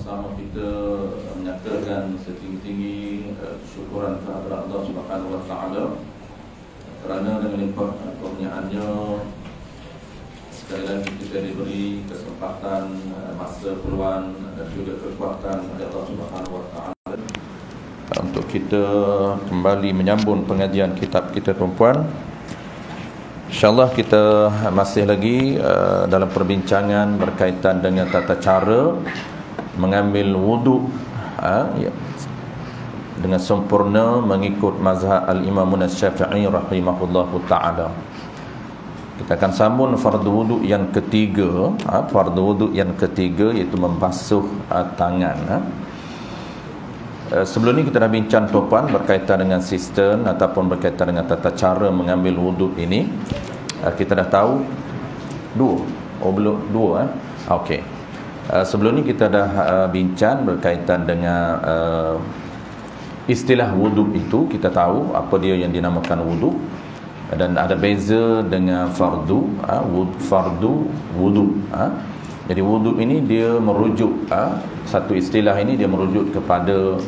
sama-sama kita menyatakan setinggi-tinggi syukuran kepada Allah Subhanahu wa taala kerana dengan limpah kurniaannya sekali lagi kita diberi kesempatan, masa, peluang dan juga kekuatan oleh Allah Subhanahu wa taala untuk kita kembali menyambung pengajian kitab kita, tuan-puan. InsyaAllah kita masih lagi dalam perbincangan berkaitan dengan tata cara mengambil wuduk dengan sempurna mengikut mazhab Al-Imam Asy-Syafi'i rahimahullahu ta'ala. Kita akan sambung fardu wuduk yang ketiga. Fardu wuduk yang ketiga iaitu membasuh tangan. Sebelum ni kita dah bincang, tuan-puan, berkaitan dengan sistem ataupun berkaitan dengan tata cara mengambil wuduk ini. Kita dah tahu dua. Okey. Sebelum ni kita dah bincang berkaitan dengan istilah wuduk itu. Kita tahu apa dia yang dinamakan wuduk dan ada beza dengan fardu wuduk. Jadi wuduk ini dia merujuk satu istilah ini dia merujuk kepada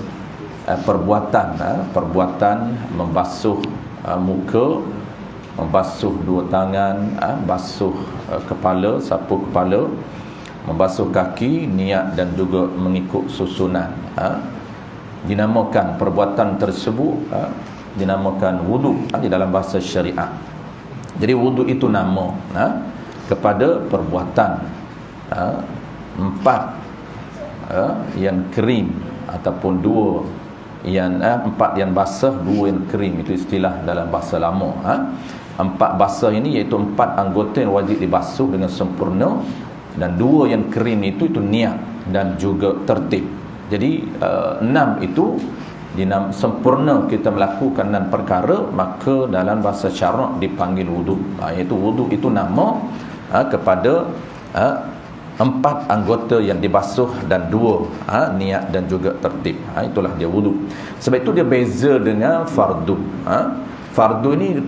perbuatan membasuh muka, membasuh dua tangan, basuh kepala, sapu kepala, membasuh kaki, niat dan juga mengikut susunan. Dinamakan perbuatan tersebut dinamakan wuduk di dalam bahasa syariat. Jadi wuduk itu nama kepada perbuatan empat yang kering ataupun dua yang empat yang basah, dua yang kering. Itu istilah dalam bahasa lama. Empat basah ini iaitu empat anggota yang wajib dibasuh dengan sempurna, dan dua yang kering itu niat dan juga tertib. Jadi enam itu sempurna kita melakukan enam perkara, maka dalam bahasa syarak dipanggil wuduk. Iaitu wuduk itu nama kepada empat anggota yang dibasuh dan dua niat dan juga tertib. Itulah dia wuduk. Sebab itu dia beza dengan fardu. Fardu ini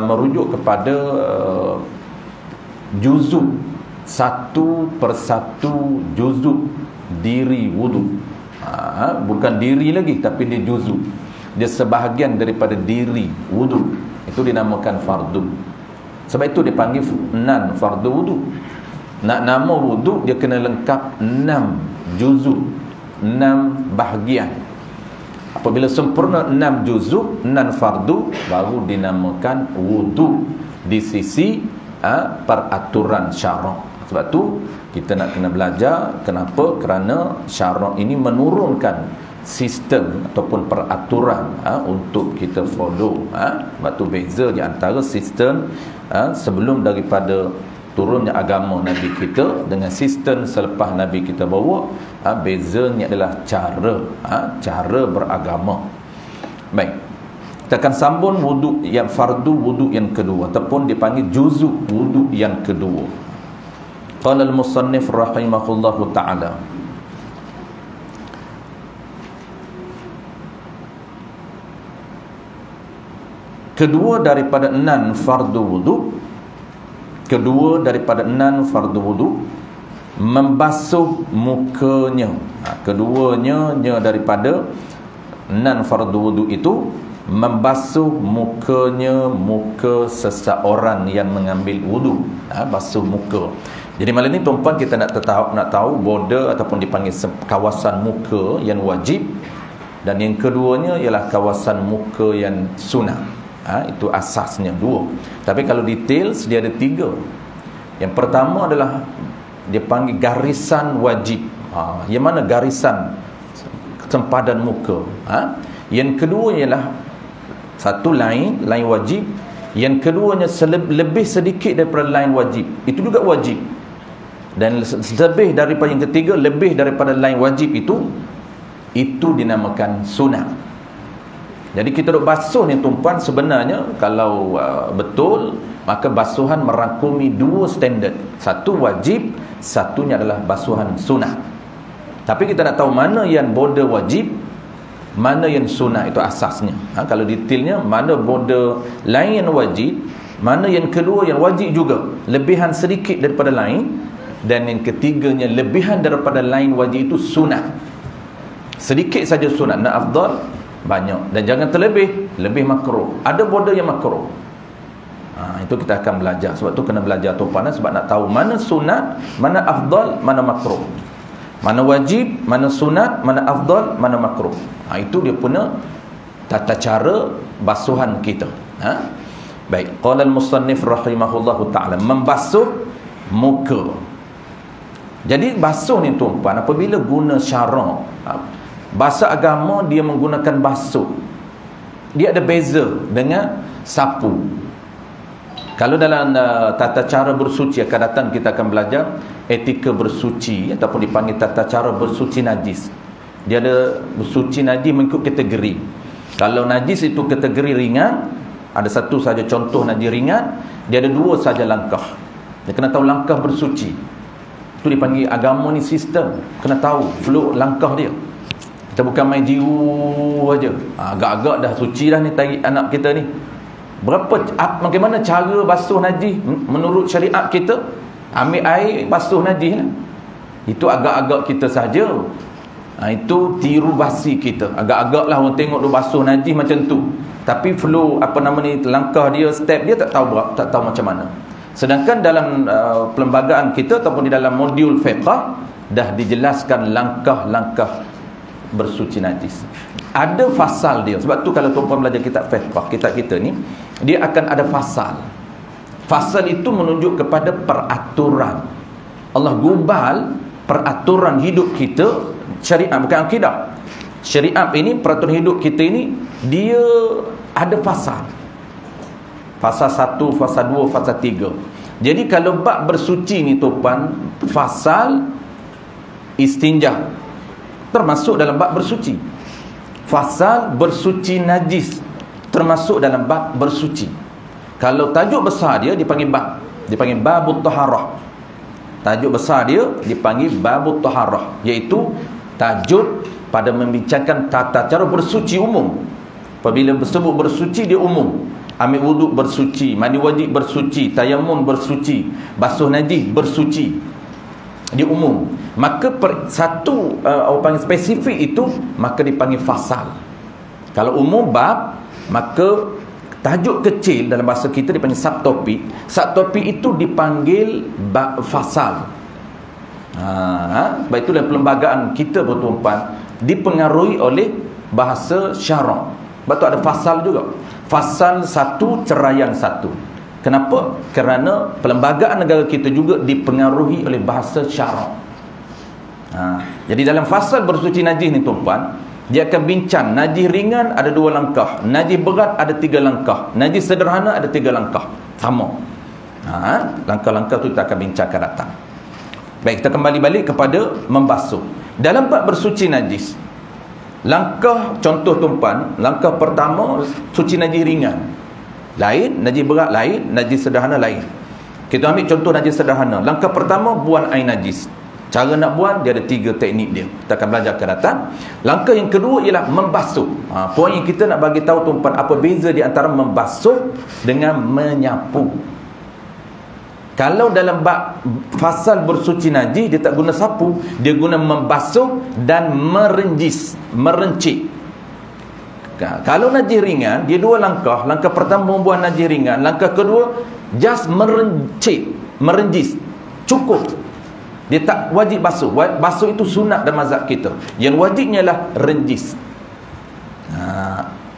merujuk kepada juzuk, satu persatu juzuk diri wuduk. Bukan diri lagi, tapi dia juzuk, dia sebahagian daripada diri wuduk. Itu dinamakan fardu. Sebab itu dipanggil nan fardu wuduk. Nak nama wuduk dia kena lengkap 6 juzuk, 6 bahagian. Apabila sempurna 6 juzuk, 6 fardu, baru dinamakan wuduk di sisi peraturan syarak. Sebab tu kita nak kena belajar. Kenapa? Kerana syarak ini menurunkan sistem ataupun peraturan untuk kita follow. Sebab tu beza di antara sistem sebelum daripada turunnya agama Nabi kita dengan sistem selepas Nabi kita bawa. Bezanya adalah cara beragama. Baik, kita akan sambung wuduk yang fardu, wuduk yang kedua ataupun dipanggil juzuk wuduk yang kedua. Qala al-musannif rahimahullahu ta'ala, kedua daripada 6 fardu wuduk, kedua daripada 6 fardu wuduk membasuh mukanya. Keduanya daripada 6 fardu wuduk itu membasuh mukanya, muka seseorang yang mengambil wuduk. Basuh muka. Jadi malam ni, tuan-puan, kita nak tahu border ataupun dipanggil kawasan muka yang wajib, dan yang keduanya ialah kawasan muka yang sunnah. Itu asasnya dua. Tapi kalau details dia ada 3. Yang pertama adalah dia panggil garisan wajib. Yang mana garisan sempadan muka. Yang kedua ialah satu line wajib. Yang keduanya lebih sedikit daripada line wajib. Itu juga wajib. Dan lebih daripada yang ketiga, lebih daripada line wajib itu dinamakan sunnah. Jadi kita duk basuh ni, tuan-puan, sebenarnya kalau betul, maka basuhan merangkumi 2 standard. Satu wajib, satunya adalah basuhan sunnah. Tapi kita nak tahu mana yang border wajib, mana yang sunnah, itu asasnya. Kalau detailnya, mana border lain yang wajib, mana yang kedua yang wajib juga, lebihan sedikit daripada lain, Dan yang ketiganya, lebihan daripada lain wajib itu sunat. Sedikit saja sunat, nak afdal banyak. Dan jangan terlebih, lebih makruh. Ada border yang makruh. Itu kita akan belajar. Sebab tu kena belajar tupanan, sebab nak tahu mana sunat, mana afdal, mana makruh, mana wajib, mana sunat, mana afdal, mana makruh. Itu dia punya tata cara basuhan kita. Baik, qala al-musannif rahimahullahu ta'ala, membasuh muka. Jadi basuh ni tuan-tuan, apabila guna syarak, bahasa agama dia menggunakan basuh. Dia ada beza dengan sapu. Kalau dalam tata cara bersuci akan datang, kita akan belajar etika bersuci ataupun dipanggil tata cara bersuci najis. Dia ada bersuci najis mengikut kategori. Kalau najis itu kategori ringan, ada satu saja contoh najis ringan, dia ada dua saja langkah. Dia kena tahu langkah bersuci. Itu dipanggil agama ni sistem. Kena tahu flow langkah dia. Kita bukan main jiru aja. Agak-agak dah suci dah ni tarik anak kita ni. Bagaimana cara basuh najis menurut syariat kita? Ambil air basuh najis lah. Itu agak-agak kita saja. Itu tiru basi kita. Agak-agak lah orang tengok dia basuh najis macam tu. Tapi flow langkah dia, step dia tak tahu macam mana. Sedangkan dalam perlembagaan kita ataupun di dalam modul fiqh dah dijelaskan langkah-langkah bersuci najis. Ada fasal dia. Sebab tu kalau tuan-tuan belajar kitab fiqh, kitab kita ni, dia akan ada fasal. Fasal itu menunjuk kepada peraturan. Allah gubal peraturan hidup kita, syariat bukan akidah. Syariat ini, peraturan hidup kita ini, dia ada fasal. Fasal 1, fasal 2, fasal 3. Jadi kalau bab bersuci ni tuan, fasal istinja termasuk dalam bab bersuci. Fasal bersuci najis termasuk dalam bab bersuci. Kalau tajuk besar dia dipanggil bab, dipanggil babut taharah. Tajuk besar dia dipanggil babut taharah, iaitu tajuk pada membincangkan tata cara bersuci umum. Apabila sebut bersuci dia umum. Ambil wuduk bersuci, mandi wajib bersuci, tayammum bersuci, basuh najis bersuci. Dia umum. Maka satu orang panggil spesifik itu, maka dipanggil fasal. Kalau umum bab, maka tajuk kecil dalam bahasa kita dipanggil subtopik. Subtopik itu dipanggil fasal. Sebab itu dalam perlembagaan kita bertuan, dipengaruhi oleh bahasa syarak. Sebab tu ada fasal juga. Fasal 1, ceraian 1. Kenapa? Kerana perlembagaan negara kita juga dipengaruhi oleh bahasa syarak. Jadi dalam fasal bersuci najis ni tuan, dia akan bincang najis ringan ada 2 langkah, najis berat ada 3 langkah, najis sederhana ada 3 langkah. Sama. Langkah-langkah tu kita akan bincangkan datang. Baik, kita kembali balik kepada membasuh. Dalam bab bersuci najis, langkah contoh tuan, langkah pertama suci najis ringan lain, najis berat lain, najis sederhana lain. Kita ambil contoh najis sederhana. Langkah pertama, buang air najis. Cara nak buang, dia ada 3 teknik dia. Kita akan belajar ke datang. Langkah yang kedua ialah membasuh. Poin yang kita nak bagi tahu tuan, apa beza di antara membasuh dengan menyapu. Kalau dalam bab fasal bersuci najis, dia tak guna sapu, dia guna membasuh dan merencik. Kalau najis ringan, dia 2 langkah. Langkah pertama membuang najis ringan, langkah kedua just merenjis. Cukup. Dia tak wajib basuh. Basuh itu sunat dalam mazhab kita. Yang wajibnya adalah renjis.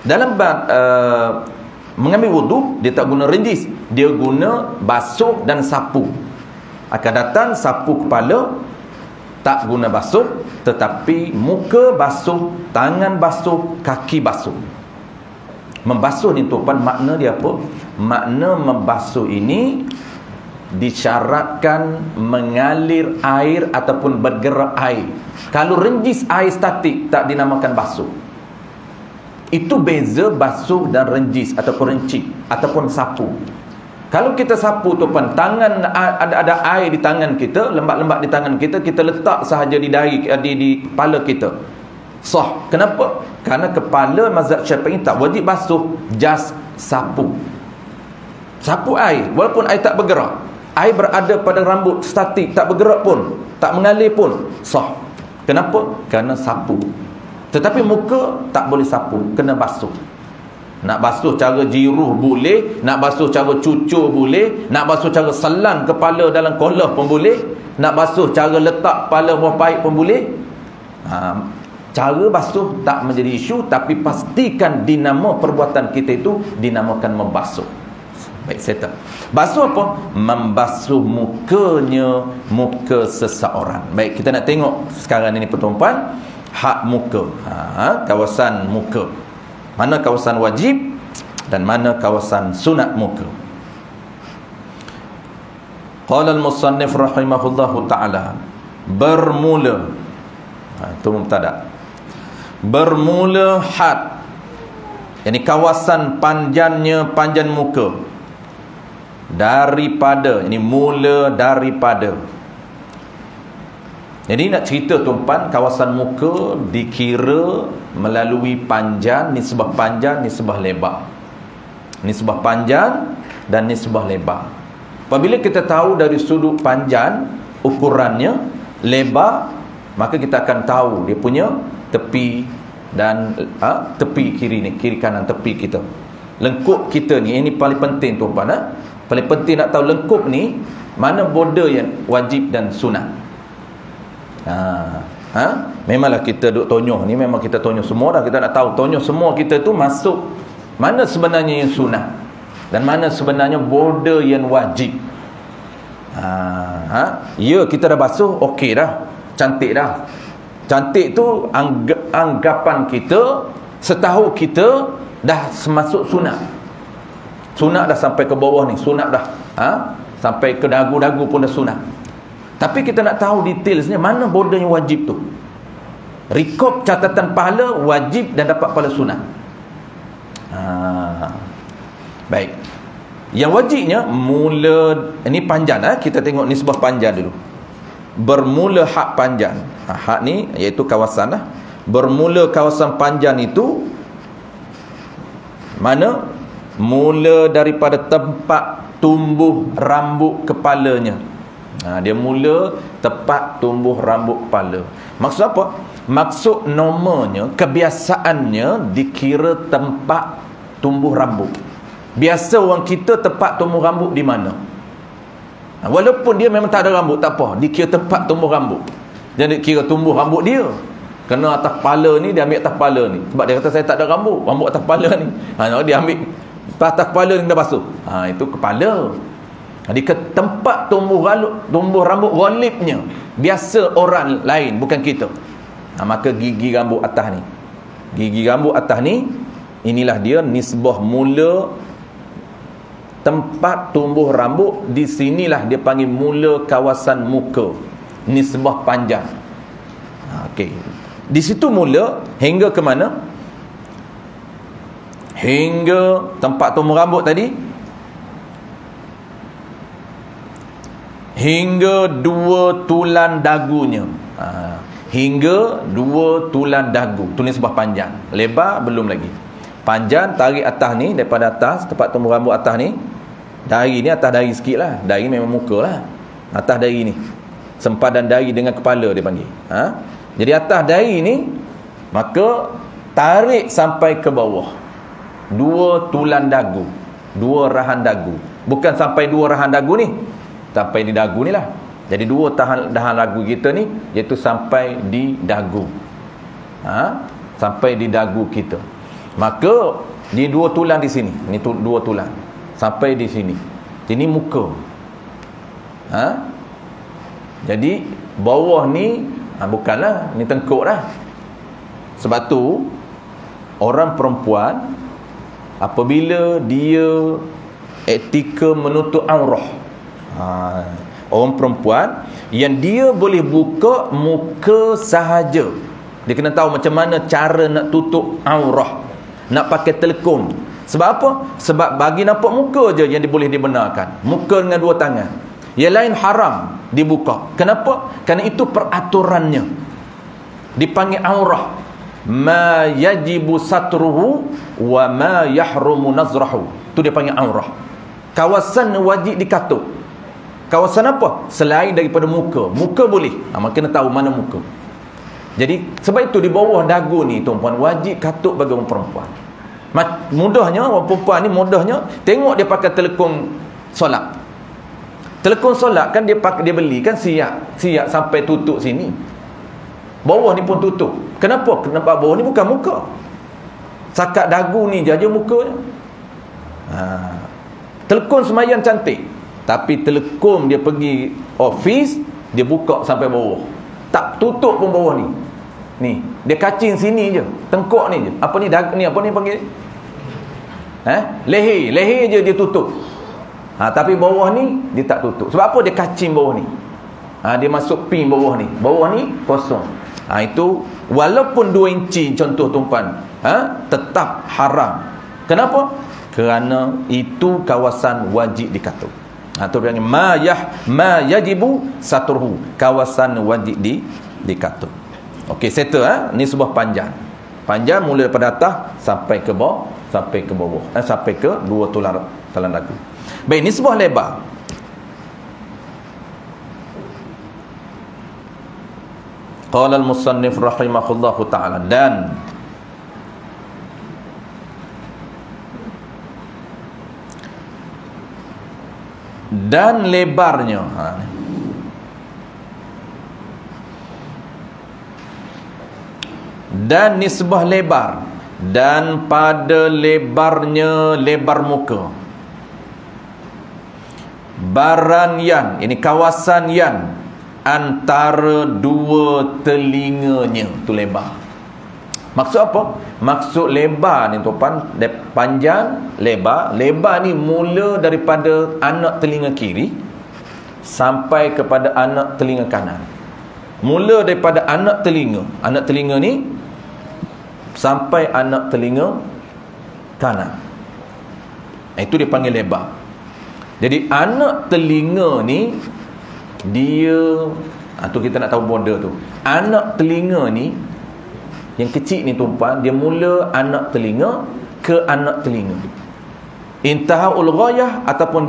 Dalam bab mengambil wuduk, dia tak guna renjis, dia guna basuh dan sapu. Akan datang sapu kepala, tak guna basuh, tetapi muka basuh, tangan basuh, kaki basuh. Membasuh ni tuan, makna dia apa? Makna membasuh ini disyaratkan mengalir air ataupun bergerak air. Kalau renjis air statik, tak dinamakan basuh. Itu beza basuh dan renjis ataupun rencik ataupun sapu. Kalau kita sapu tuan, tangan ada air di tangan kita, lembab-lembab di tangan kita, kita letak sahaja di dahi, di kepala kita, sah. Kenapa? Kerana kepala mazhab Syafi'i tak wajib basuh, just sapu. Sapu air, walaupun air tak bergerak. Air berada pada rambut statik, tak bergerak pun, tak mengalir pun, sah. Kenapa? Kerana sapu. Tetapi muka tak boleh sapu, kena basuh. Nak basuh cara jiruh boleh, nak basuh cara cucur boleh, nak basuh cara selang kepala dalam kolah pun boleh, nak basuh cara letak kepala bawah paip pun boleh. Cara basuh tak menjadi isu, tapi pastikan dinama perbuatan kita itu dinamakan membasuh. Baik, settle. Basuh apa? Membasuh mukanya, muka seseorang. Baik, kita nak tengok sekarang ini pertumpahan hak muka. Kawasan muka. Mana kawasan wajib dan mana kawasan sunat muka. Qala al-musannif rahimahullahu ta'ala, bermula, itu mubtada, bermula had, yakni kawasan panjang muka, daripada, ini mula daripada. Jadi nak cerita tuan-puan, kawasan muka dikira melalui panjang, nisbah panjang, nisbah lebar. Nisbah panjang dan nisbah lebar. Apabila kita tahu dari sudut panjang ukurannya, lebar, maka kita akan tahu dia punya tepi dan tepi kiri ni, kiri kanan tepi kita. Lengkup kita ni, ini paling penting tuan-puan. Paling penting nak tahu lengkup ni mana border yang wajib dan sunat. Memanglah kita duk tonyoh ni, memang kita tonyoh semua dah. Kita nak tahu tonyoh semua kita tu masuk mana sebenarnya yang sunat dan mana sebenarnya border yang wajib. Ya, kita dah basuh, okey dah, cantik dah. Cantik tu anggapan kita, setahu kita dah masuk sunat. Sunat dah sampai ke bawah ni, sunat dah. Sampai ke dagu-dagu pun dah sunat. Tapi kita nak tahu detailsnya, mana bordernya wajib tu. Rekod catatan pahala wajib dan dapat pahala sunat. Baik. Yang wajibnya mula, ini panjang, kita tengok nisbah panjang dulu. Bermula hak panjang. Hak ni iaitu kawasan lah. Bermula kawasan panjang itu mana? Mula daripada tempat tumbuh rambut kepalanya. Dia mula tepat tumbuh rambut kepala. Maksud apa? Maksud normalnya, kebiasaannya dikira tempat tumbuh rambut. Biasa orang kita tempat tumbuh rambut di mana? Walaupun dia memang tak ada rambut, tak apa, dikira tempat tumbuh rambut. Jadi kira tumbuh rambut dia. Kena atas kepala ni, dia ambil atas kepala ni. Sebab dia kata saya tak ada rambut atas kepala ni. Dia ambil atas kepala ni, dah basuh. Itu kepala. Di tempat tumbuh rambut ghalibnya, biasa orang lain, bukan kita. Maka gigi rambut atas ni, gigi rambut atas ni, inilah dia nisbah mula tempat tumbuh rambut. Di sinilah dia panggil mula kawasan muka, nisbah panjang. Okey, di situ mula hingga ke mana? Hingga tempat tumbuh rambut tadi, hingga 2 tulang dagunya. Hingga 2 tulang dagu. Tu nisbah panjang. Lebar belum lagi. Panjang, tarik atas ni, daripada atas tempat tumbuh rambut atas ni. Dari ni atas dari sikit lah. Dari memang muka lah. Atas dari ni, sempadan dari dengan kepala dia panggil. Jadi atas dari ni, maka tarik sampai ke bawah 2 tulang dagu, 2 rahan dagu. Bukan sampai 2 rahan dagu ni, sampai di dagu ni lah. Jadi 2 dahan dagu kita ni, iaitu sampai di dagu. Sampai di dagu kita. Maka di 2 tulang di sini, ni 2 tulang sampai di sini. Ini muka. Jadi bawah ni bukanlah, ni tengkuk dah. Sebab tu orang perempuan apabila dia etika menutup aurah, orang perempuan yang dia boleh buka muka sahaja, dia kena tahu macam mana cara nak tutup aurah, nak pakai telekung. Sebab apa? Sebab bagi nampak muka je yang boleh dibenarkan, muka dengan 2 tangan. Yang lain haram dibuka. Kenapa? Kerana itu peraturannya, dipanggil aurah. Ma yajibu satruhu wa ma yahrumu nazrahu. Tu dia panggil aurah. Kawasan wajib dikatup, Kawasan apa? Selain daripada muka. Muka boleh. Maka kena tahu mana muka. Jadi sebab itu di bawah dagu ni tuan-puan wajib katuk bagi orang perempuan. Mudahnya orang perempuan ni mudahnya tengok dia pakai telekung solat. Telekung solat kan dia beli kan siap sampai tutup sini. Bawah ni pun tutup. Kenapa? Kenapa bawah ni bukan muka. Sakat dagu ni je mukanya. Telekung semayan cantik. Tapi telekom dia pergi office, dia buka sampai bawah. Tak tutup pun bawah ni. Ni, dia kacing sini je. Tengkok ni je. Apa ni ni apa ni panggil? Leher je dia tutup. Tapi bawah ni dia tak tutup. Sebab apa dia kacing bawah ni? Dia masuk pin bawah ni. Bawah ni kosong. Itu walaupun 2 inci contoh tuan-tuan, tetap haram. Kenapa? Kerana itu kawasan wajib dikatuk. Tu dia ma yajibu saturhu, kawasan wajib dikatuk. Okey, settle ni sebuah panjang. Panjang mula daripada atas sampai ke bawah, sampai ke 2 talan dagu. Baik, ni sebuah lebar. Qala al-musannif rahimahullahu ta'ala, dan lebarnya dan nisbah lebar, dan pada lebarnya lebar muka baran yan, ini kawasan yan antara 2 telinganya, tu lebar. Maksud apa? Maksud lebar ni tuan, panjang, lebar. Lebar ni mula daripada anak telinga kiri sampai kepada anak telinga kanan. Mula daripada anak telinga ni sampai anak telinga kanan. Itu dipanggil lebar. Jadi anak telinga ni dia tu kita nak tahu border tu. Anak telinga ni yang kecil ni tuan, dia mula anak telinga ke anak telinga. Intahaul ghayah ataupun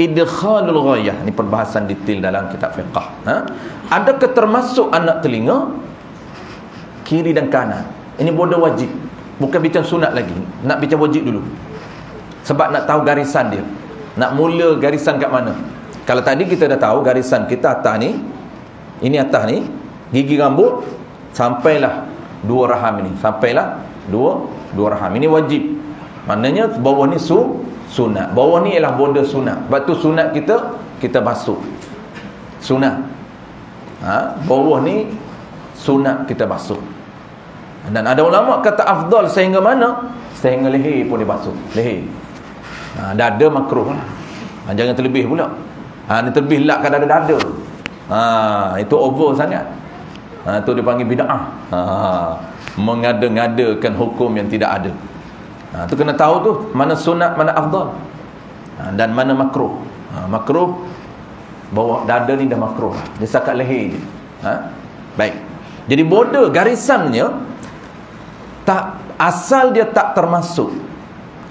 idkhalul ghayah. Ni perbahasan detail dalam kitab fiqh. Adakah termasuk anak telinga kiri dan kanan? Ini border wajib. Bukan bincang sunat lagi. Nak bincang wajib dulu. Sebab nak tahu garisan dia. Nak mula garisan kat mana? Kalau tadi kita dah tahu garisan kita atas ni, ini atas ni, gigi rambut sampailah 2 raham ini. Sampailah 2 raham. Ini wajib. Maknanya bawah ni sunat. Bawah ni ialah border sunat. Sebab tu sunat kita basuh. Sunat. Bawah ni sunat kita basuh. Dan ada ulama kata afdal sehingga mana? Sehingga leher pun dia basuh. Leher. Dada makruh lah. Jangan terlebih pula. Ni terlebih lak kan dada. Itu over sangat. Itu dipanggil bid'ah. Mengada-ngadakan hukum yang tidak ada. Tu kena tahu tu mana sunat, mana afdal, dan mana makruh. Makruh bawah dada ni dah makruh. Dia sakat leher je. Baik. Jadi border garisannya tak, asal dia tak termasuk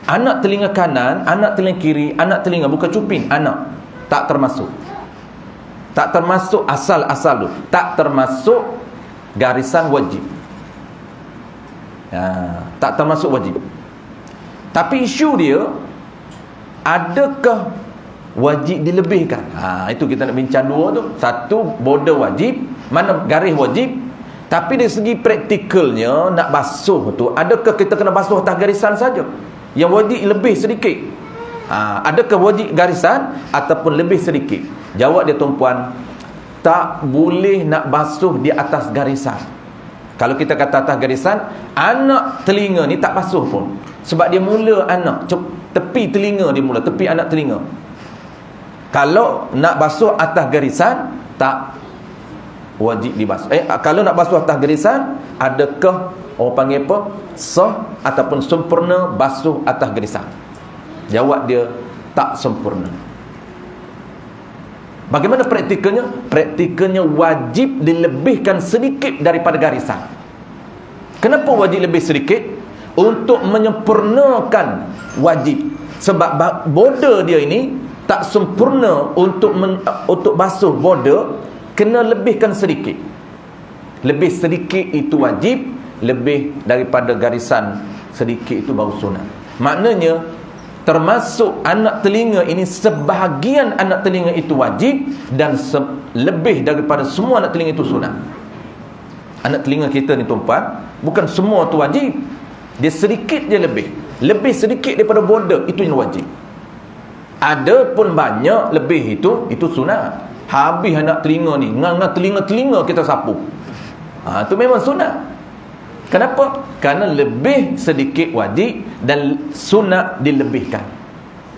anak telinga kanan, anak telinga kiri, anak telinga bukan cuping, anak tak termasuk. Tak termasuk asal tu. Tak termasuk garisan wajib. Tak termasuk wajib. Tapi isu dia, adakah wajib dilebihkan? Itu kita nak bincang 2 tu. Satu, border wajib, mana garis wajib. Tapi dari segi praktikalnya, nak basuh tu, adakah kita kena basuh atas garisan saja? Yang wajib lebih sedikit. Adakah wajib garisan ataupun lebih sedikit? Jawab dia tuan-puan, tak boleh nak basuh di atas garisan. Kalau kita kata atas garisan, anak telinga ni tak basuh pun. Sebab dia mula anak, tepi telinga dia mula, tepi anak telinga. Kalau nak basuh atas garisan, tak wajib dibasuh. Kalau nak basuh atas garisan, adakah orang panggil apa? Sah ataupun sempurna basuh atas garisan? Jawab dia, tak sempurna. Bagaimana praktikalnya? Praktikalnya wajib dilebihkan sedikit daripada garisan. Kenapa wajib lebih sedikit? Untuk menyempurnakan wajib. Sebab border dia ini tak sempurna untuk basuh border, kena lebihkan sedikit. Lebih sedikit itu wajib, lebih daripada garisan sedikit itu baru sunat. Maknanya termasuk anak telinga ini, sebahagian anak telinga itu wajib, dan lebih daripada semua anak telinga itu sunat. Anak telinga kita ni tuan-tuan, bukan semua tu wajib, dia sedikit je lebih sedikit daripada border, itu yang wajib. Ada pun banyak lebih itu sunat. Habis anak telinga ni, nganga telinga kita sapu, itu memang sunat. Kenapa? Kerana lebih sedikit wajib dan sunat dilebihkan.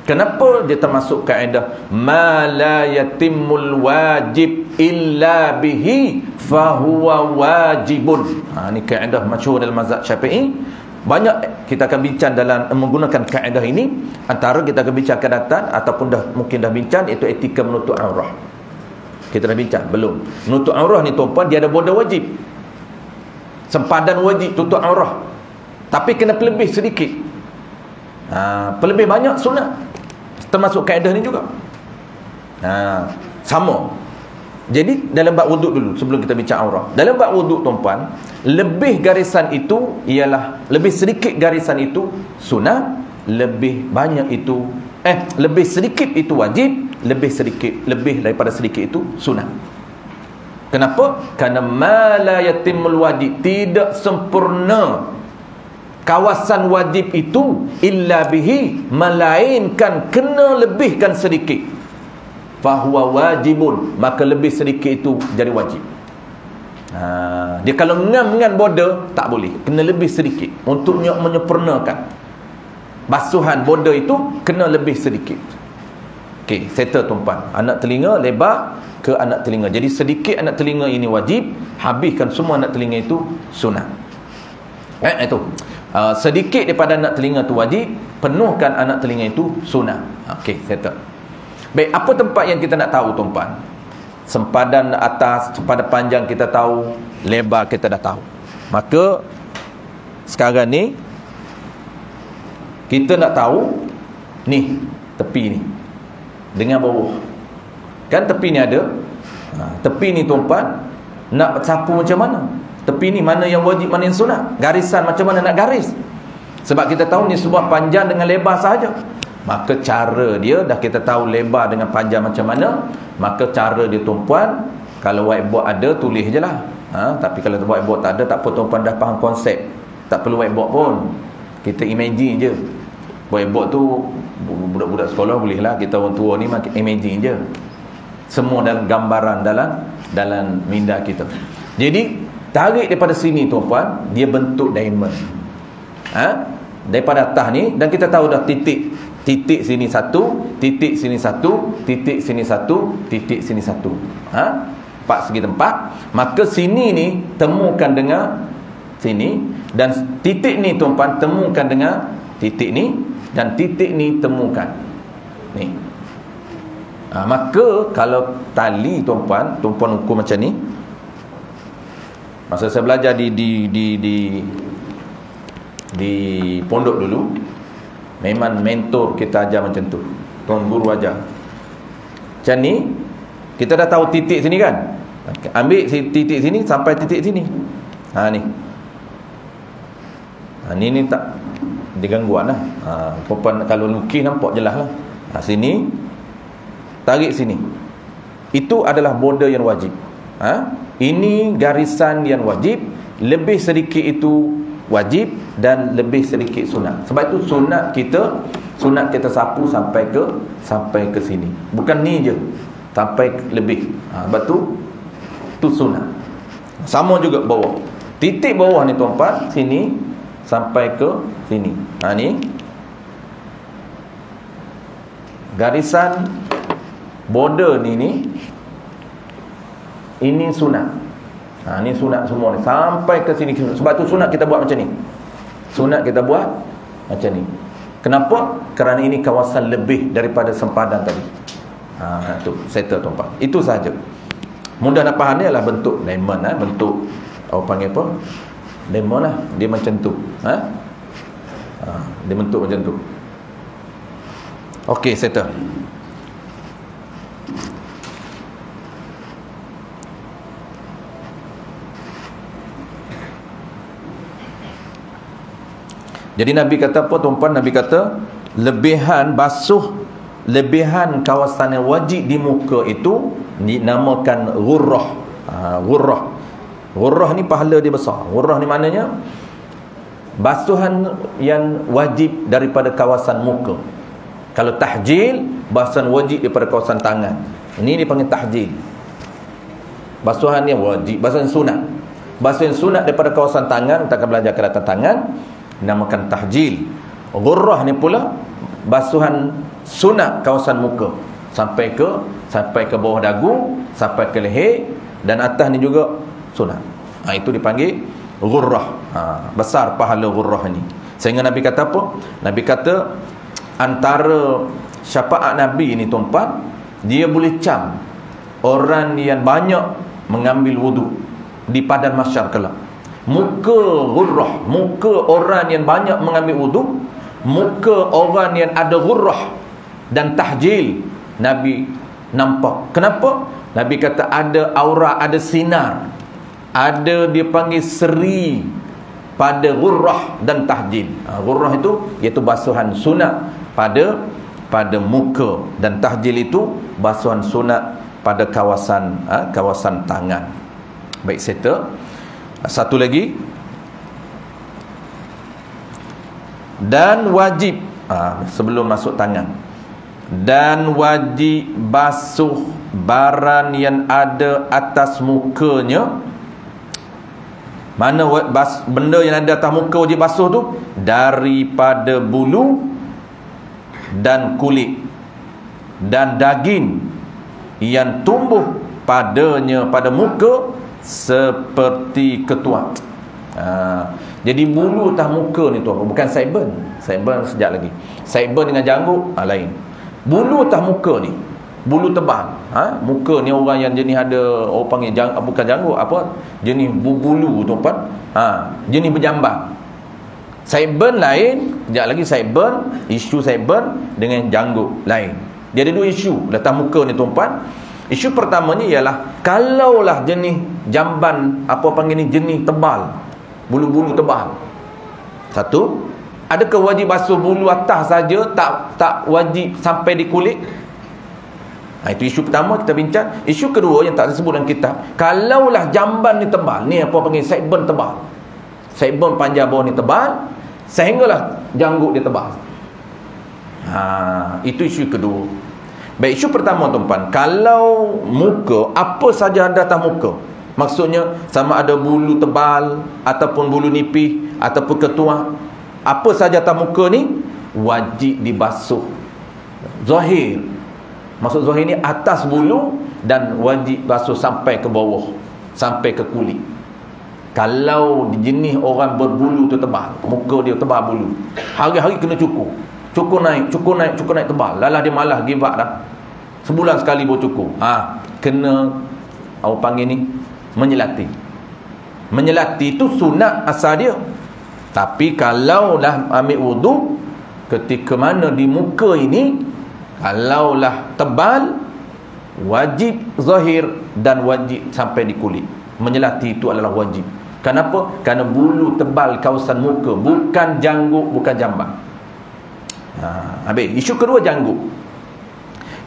Kenapa dia termasuk kaedah ma la yatimul wajib illa bihi fahuwa wajibun. Ini kaedah masyhur dalam mazhab Syafi'i. Banyak kita akan bincang dalam menggunakan kaedah ini. Antara kita akan bincang akan datang, ataupun mungkin dah bincang, iaitu etika menutup aurah. Kita dah bincang belum? Menutup aurah ni tuan-puan, dia ada border wajib, sempadan wajib tutup aurah, tapi kena pelebih sedikit. Pelebih banyak sunat, termasuk kaedah ni juga. Sama. Jadi dalam bab wuduk dulu, sebelum kita bincang aurah. Dalam bab wuduk tuan-puan, lebih garisan itu ialah, lebih sedikit garisan itu sunat, lebih banyak itu lebih sedikit itu wajib, lebih daripada sedikit itu sunat. Kenapa? Kerana ma la yatimul wajib, tidak sempurna kawasan wajib itu illa bihi, melainkan kena lebihkan sedikit. Fahuwa wajibun, maka lebih sedikit itu jadi wajib. Dia kalau ngam dengan border tak boleh, kena lebih sedikit untuk menyempurnakan. Basuhan border itu kena lebih sedikit. Okey, settle tuan-puan. Anak telinga lebar ke anak telinga. Jadi sedikit anak telinga ini wajib, habiskan semua anak telinga itu sunat. Itu. Sedikit daripada anak telinga itu wajib, penuhkan anak telinga itu sunat. Okey, settle. Baik, apa tempat yang kita nak tahu tuan-puan? Sempadan atas, sempadan panjang kita tahu, lebar kita dah tahu. Maka sekarang ni kita nak tahu ni tepi ni dengan bawah. Kan tepi ni ada. Tepi ni tuan-puan nak sapu macam mana? Tepi ni mana yang wajib, mana yang sunat? Garisan macam mana nak garis? Sebab kita tahu ni sebuah panjang dengan lebar sahaja. Maka cara dia dah kita tahu lebar dengan panjang macam mana. Maka cara dia tuan-puan, kalau whiteboard ada tulis je lah. Tapi kalau whiteboard tak ada, tak apa, tuan-puan dah faham konsep, tak perlu whiteboard pun, kita imagine je. Whiteboard tu budak-budak sekolah boleh lah, kita orang tua ni imagine je. Semua dalam gambaran dalam minda kita. Jadi tarik daripada sini tuan-puan, dia bentuk diamond. Daripada atas ni, dan kita tahu dah titik sini satu, titik sini satu, titik sini satu, titik sini satu. 4 segi tempat. Maka sini ni temukan dengan sini, dan titik ni tuan-puan temukan dengan titik ni, dan titik ni temukan ni. Maka kalau tali tuan-puan ukur macam ni. Masa saya belajar di pondok dulu, memang mentor kita ajar macam tu, tuan guru ajar macam ni. Kita dah tahu titik sini kan, ambil titik sini sampai titik sini. Ni tak digangguan lah. Perempuan kalau lukis nampak jelas lah. Sini tarik sini, itu adalah border yang wajib. Ini garisan yang wajib, lebih sedikit itu wajib, dan lebih sedikit sunat. Sebab itu sunat kita sapu sampai ke sini, bukan ni je, sampai lebih. Sebab tu sunat. Sama juga bawah, titik bawah ni tuan-tuan, sini sampai ke sini. Ni garisan border ni ini sunat. Ni sunat semua ni sampai ke sini. Sebab tu sunat kita buat macam ni. Sunat kita buat macam ni. Kenapa? Kerana ini kawasan lebih daripada sempadan tadi. Tu settle tuan-tuan. Itu sahaja. Mudah nak faham, dia adalah bentuk diamond, bentuk orang panggil apa? Diamond lah. Dia macam tu. Dia bentuk macam tu. Okey, settle. Jadi Nabi kata apa tuan-tuan? Nabi kata lebihan basuh, lebihan kawasan yang wajib di muka itu dinamakan ghurrah. Ghurrah ni pahala dia besar. Ghurrah ni maknanya basuhan yang wajib daripada kawasan muka. Kalau tahjil, basuhan wajib daripada kawasan tangan. Ini dipanggil tahjil. Basuhan yang wajib, basuhan sunat. Basuhan sunat daripada kawasan tangan, kita akan belajar kelihatan tangan, dinamakan tahjil. Ghurrah ni pula basuhan sunat kawasan muka, sampai ke bawah dagu, sampai ke leher, dan atas ni juga sunat. Itu dipanggil ghurrah. Besar pahala ghurrah ni. Sehingga Nabi kata apa? Nabi kata antara syafaat Nabi ni tuan-tuan, dia boleh cam orang yang banyak mengambil wudu di padang mahsyar kelak. Muka ghurrah, muka orang yang banyak mengambil wudu, muka orang yang ada ghurrah dan tahjil, Nabi nampak. Kenapa? Nabi kata ada aura, ada sinar, ada dia panggil seri pada ghurrah dan tahjil. Ghurrah itu iaitu basuhan sunat pada muka, dan tahjil itu basuhan sunat pada kawasan tangan. Baik, settle. Satu lagi, dan wajib sebelum masuk tangan, dan wajib basuh barang yang ada atas mukanya. Mana benda yang ada atas muka wajib basuh tu? Daripada bulu dan kulit dan daging yang tumbuh padanya, pada muka, seperti ketuat. Jadi bulu atas muka ni tu bukan sideburn. Sideburn sekejap lagi. Sideburn dengan janggut lain. Bulu atas muka ni, bulu tebal. Muka ni orang yang jenis ada, orang panggil bukan janggut, apa? Jenis bulu tuan-tuan. Jenis berjambang. Sideburn lain, sekejap lagi sideburn, isu sideburn dengan janggut lain. Dia ada dua isu atas muka ni tuan-tuan. Isu pertamanya ialah kalaulah jenis jamban, apa panggil ni, jenis tebal, bulu-bulu tebal. Satu, adakah wajib basuh bulu atas saja, tak wajib sampai di kulit? Itu isu pertama kita bincang. Isu kedua yang tak disebut dalam kitab, kalaulah jamban ni tebal, ni apa panggil sideburn tebal, sideburn panjang bawah ni tebal, sehinggalah janggut dia tebal. Itu isu kedua. Baik, isu pertama tuan-tuan, kalau muka, apa saja ada atas muka, maksudnya sama ada bulu tebal ataupun bulu nipis ataupun ketuah, apa saja atas muka ni wajib dibasuh. Zahir, maksud zahir ni atas bulu, dan wajib basuh sampai ke bawah, sampai ke kulit. Kalau jenis orang berbulu tu tebal, muka dia tebal bulu, hari-hari kena cukur naik tebal, lalah dia malah give up dah. Sebulan sekali baru cukur. Kena orang panggil ni menyelati. Menyelati itu sunat asal dia. Tapi kalau dah ambil wudu, ketika mana di muka ini, kalau lah tebal, wajib zahir dan wajib sampai di kulit. Menyelati itu adalah wajib. Kenapa? Kerana bulu tebal kawasan muka, bukan janggut, bukan jambang. Habis. Isu kedua, janggut.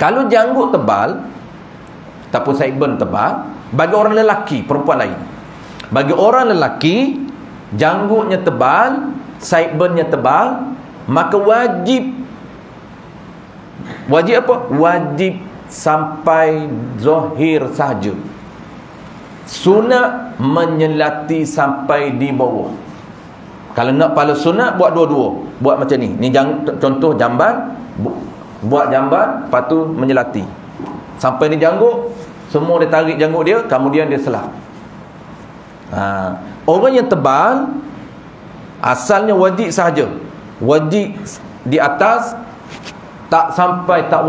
Kalau janggut tebal ataupun sideburn tebal, bagi orang lelaki, perempuan lain, bagi orang lelaki, janggutnya tebal, sideburnnya tebal, maka wajib apa? Wajib sampai zahir sahaja. Sunat menyelati sampai di bawah. Kalau nak pahala sunat, buat dua-dua. Buat macam ni. Ni contoh jamban, buat jamban, lepas tu menyelati sampai ni janggut, semua dia tarik janggut dia, kemudian dia selap. Orang yang tebal asalnya wajib sahaja, wajib di atas, tak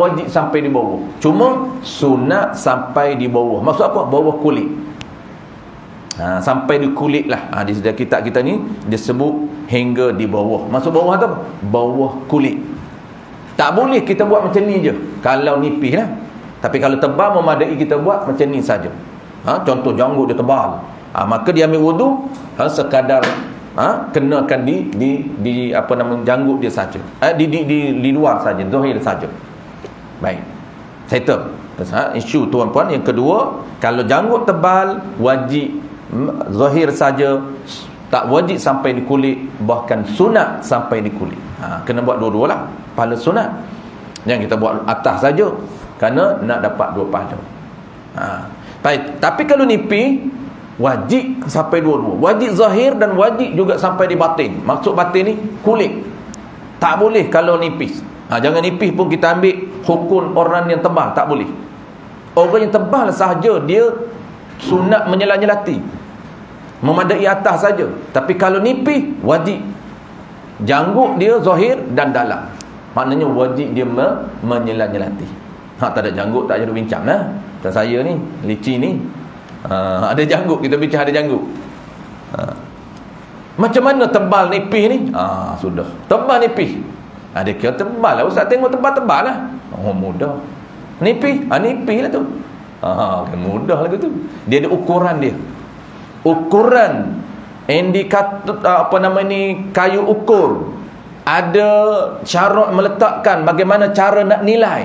wajib sampai di bawah. Cuma sunat sampai di bawah. Maksud apa? Bawah kulit. Sampai di kulit lah. Di kitab kita ni dia sebut hingga di bawah. Maksud bawah tu apa? Bawah kulit. Tak boleh kita buat macam ni je kalau nipis lah. Tapi kalau tebal memadai, kita buat macam ni saja. Contoh janggut dia tebal, maka dia ambil wudu sekadar kenakan di apa nama janggut dia saja, di luar saja, zahir saja. Baik, settle. Isu tuan-puan yang kedua, kalau janggut tebal wajib zahir saja, tak wajib sampai di kulit, bahkan sunat sampai di kulit. Kena buat dua-dua lah, pahala sunat. Yang kita buat atas saja, kerana nak dapat dua pahala. Baik, tapi kalau nipis wajib sampai dua-dua, wajib zahir dan wajib juga sampai di batin. Maksud batin ni kulit, tak boleh kalau nipis. Jangan nipis pun kita ambil hukum orang yang tebal, tak boleh. Orang yang tebal sahaja dia sunat menyela-nyelati, memadai atas saja. Tapi kalau nipis wajib janggut dia zahir dan dalam, maknanya wajib dia menyela-nyelati. Tak ada janggut tak jadi bincang lah. Macam saya ni, licin ni, ada janggut, kita bincang ada janggut. Macam mana tebal nipis ni? Sudah tebal nipis, dia kira tebal lah Ustaz, tengok tebal-tebal lah. Mudah. Nipis, nipis lah tu. Kan mudah lah tu. Dia ada ukuran dia. Ukuran indikator, apa nama ni, kayu ukur. Ada syarat meletakkan bagaimana cara nak nilai.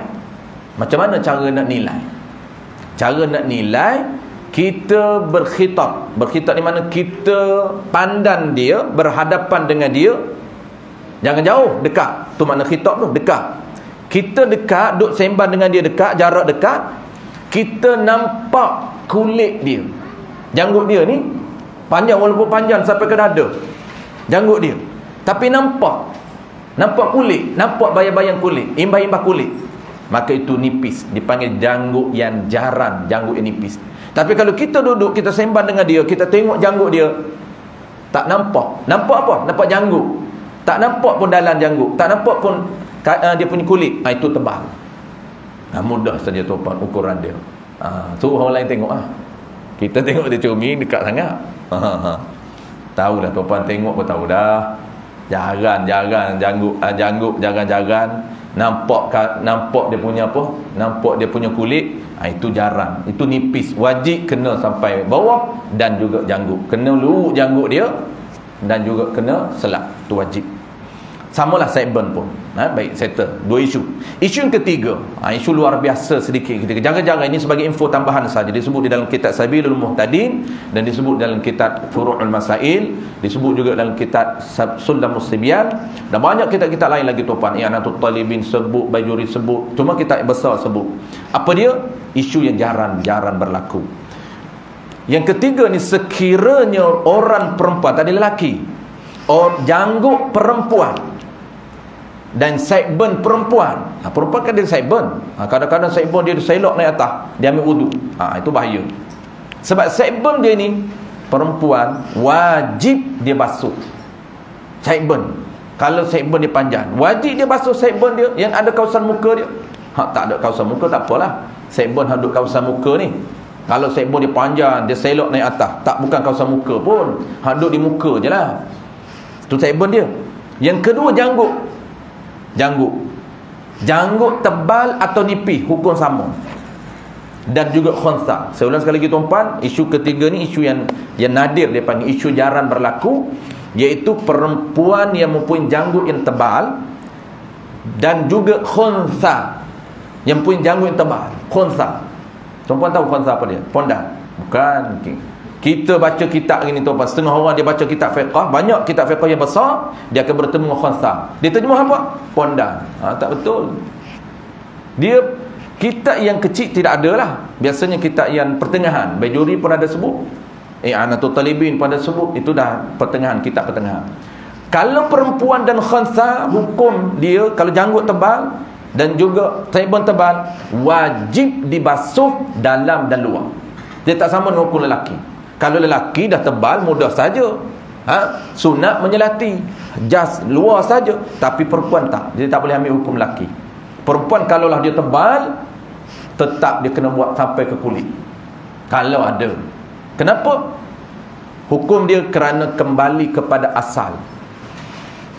Macam mana cara nak nilai? Cara nak nilai, kita berkhitab. Berkhitab di mana kita pandang dia, berhadapan dengan dia. Jangan jauh, dekat. Tu makna khitab tu, dekat. Kita dekat, duk sembang dengan dia dekat, jarak dekat. Kita nampak kulit dia. Janggut dia ni panjang, walaupun panjang sampai ke dada, janggut dia. Tapi nampak kulit, nampak bayang-bayang kulit, imbah-imbah kulit. Maka itu nipis, dipanggil janggut yang jarang, janggut yang nipis. Tapi kalau kita duduk, kita sembang dengan dia, kita tengok janggut dia, tak nampak. Nampak apa? Nampak janggut. Tak nampak pun dalam janggut, tak nampak pun dia punya kulit. Itu tebal. Mudah saja tuan ukuran dia. Suruh orang lain tengok. Kita tengok dia cumi dekat sangat. Tahulah tuan tengok pun tahu dah. Jarang janggut, jarang. Nampak dia punya apa? Nampak dia punya kulit. Itu jarang. Itu nipis. Wajib kena sampai bawah dan juga janggut. Kena luruk janggut dia dan juga kena selap. Itu wajib. Samalah sideburn pun. Baik, settle. Dua isu. Isu yang ketiga, isu luar biasa sedikit. Jangan-jangan ini sebagai info tambahan saja. Disebut di dalam kitab Sabilul Muhtadin dan disebut dalam kitab Furu'ul Masail, disebut juga dalam kitab Sulamus Sibyan, dan banyak kitab-kitab lain lagi tuan. I'anatul Talibin sebut, Bajuri sebut, cuma kitab besar sebut. Apa dia? Isu yang jarang berlaku. Yang ketiga ni, sekiranya orang perempuan, tadi lelaki, janggut perempuan dan sideburn perempuan. Perempuan kan dia sideburn. Kadang-kadang sideburn dia selok naik atas, dia ambil wudu. Itu bahaya. Sebab sideburn dia ni, perempuan wajib dia basuh sideburn. Kalau sideburn dia panjang, wajib dia basuh sideburn dia yang ada kawasan muka dia. Tak ada kawasan muka tak apalah. Sideburn hadut kawasan muka ni. Kalau sideburn dia panjang, dia selok naik atas, tak bukan kawasan muka pun, hadut di muka je lah. Itu sideburn dia. Yang kedua, janggut tebal atau nipis, hukum sama. Dan juga khunsa. Saya ulang sekali lagi tuan-tuan, isu ketiga ni isu yang nadir, dia panggil isu jarang berlaku, iaitu perempuan yang mempunyai janggut yang tebal dan juga khunsa yang mempunyai janggut yang tebal. Khunsa, tuan-tuan tahu khunsa apa dia? Pondan? Bukan. Kita baca kitab gini tuan-tuan, setengah orang dia baca kitab fiqh, banyak kitab fiqh yang besar, dia akan bertemu dengan khunsa. Dia terjemah apa? Pondan. Tak betul. Dia kitab yang kecil tidak ada lah. Biasanya kitab yang pertengahan. Bajuri pun ada sebut, I'anatul Talibin pun ada sebut. Itu dah pertengahan, kitab pertengahan. Kalau perempuan dan khunsa, hukum dia kalau janggut tebal dan juga sideburn tebal, wajib dibasuh dalam dan luar. Dia tak sama dengan hukum lelaki. Kalau lelaki dah tebal, mudah saja, sunat menyelati, jas luar saja. Tapi perempuan tak, dia tak boleh ambil hukum lelaki. Perempuan kalaulah dia tebal, tetap dia kena buat sampai ke kulit kalau ada. Kenapa? Hukum dia kerana kembali kepada asal.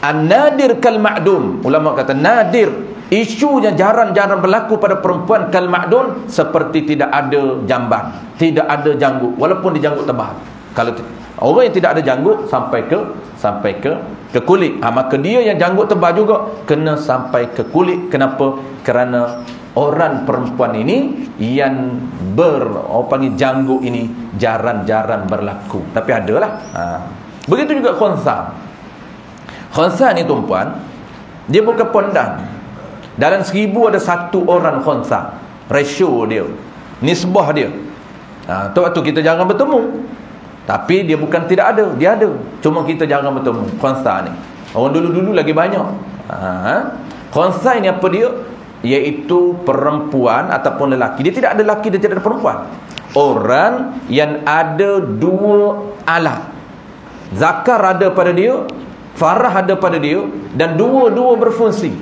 An-nadir kal ma'dum. Ulama kata nadir, isu yang jarang-jarang berlaku pada perempuan kal ma'dum, seperti tidak ada jamban, tidak ada janggut, walaupun dia janggut tebal. Kalau Orang yang tidak ada janggut sampai ke kulit. Maka dia yang janggut tebal juga kena sampai ke kulit. Kenapa? Kerana orang perempuan ini yang orang panggil janggut ini jarang-jarang berlaku. Tapi adalah. Begitu juga khunsa. Khunsa ni tuan-puan, dia bukan pondan. Dalam 1000 ada 1 orang khunsa. Ratio dia, nisbah dia. Tu waktu kita jarang bertemu. Tapi dia bukan tidak ada, dia ada. Cuma kita jarang bertemu. Khunsa ni, orang dulu-dulu lagi banyak. Khunsa ini apa dia? Iaitu perempuan ataupun lelaki. Dia tidak ada lelaki, dia tidak ada perempuan. Orang yang ada 2 alat. Zakar ada pada dia, farah ada pada dia, dan dua-dua berfungsi.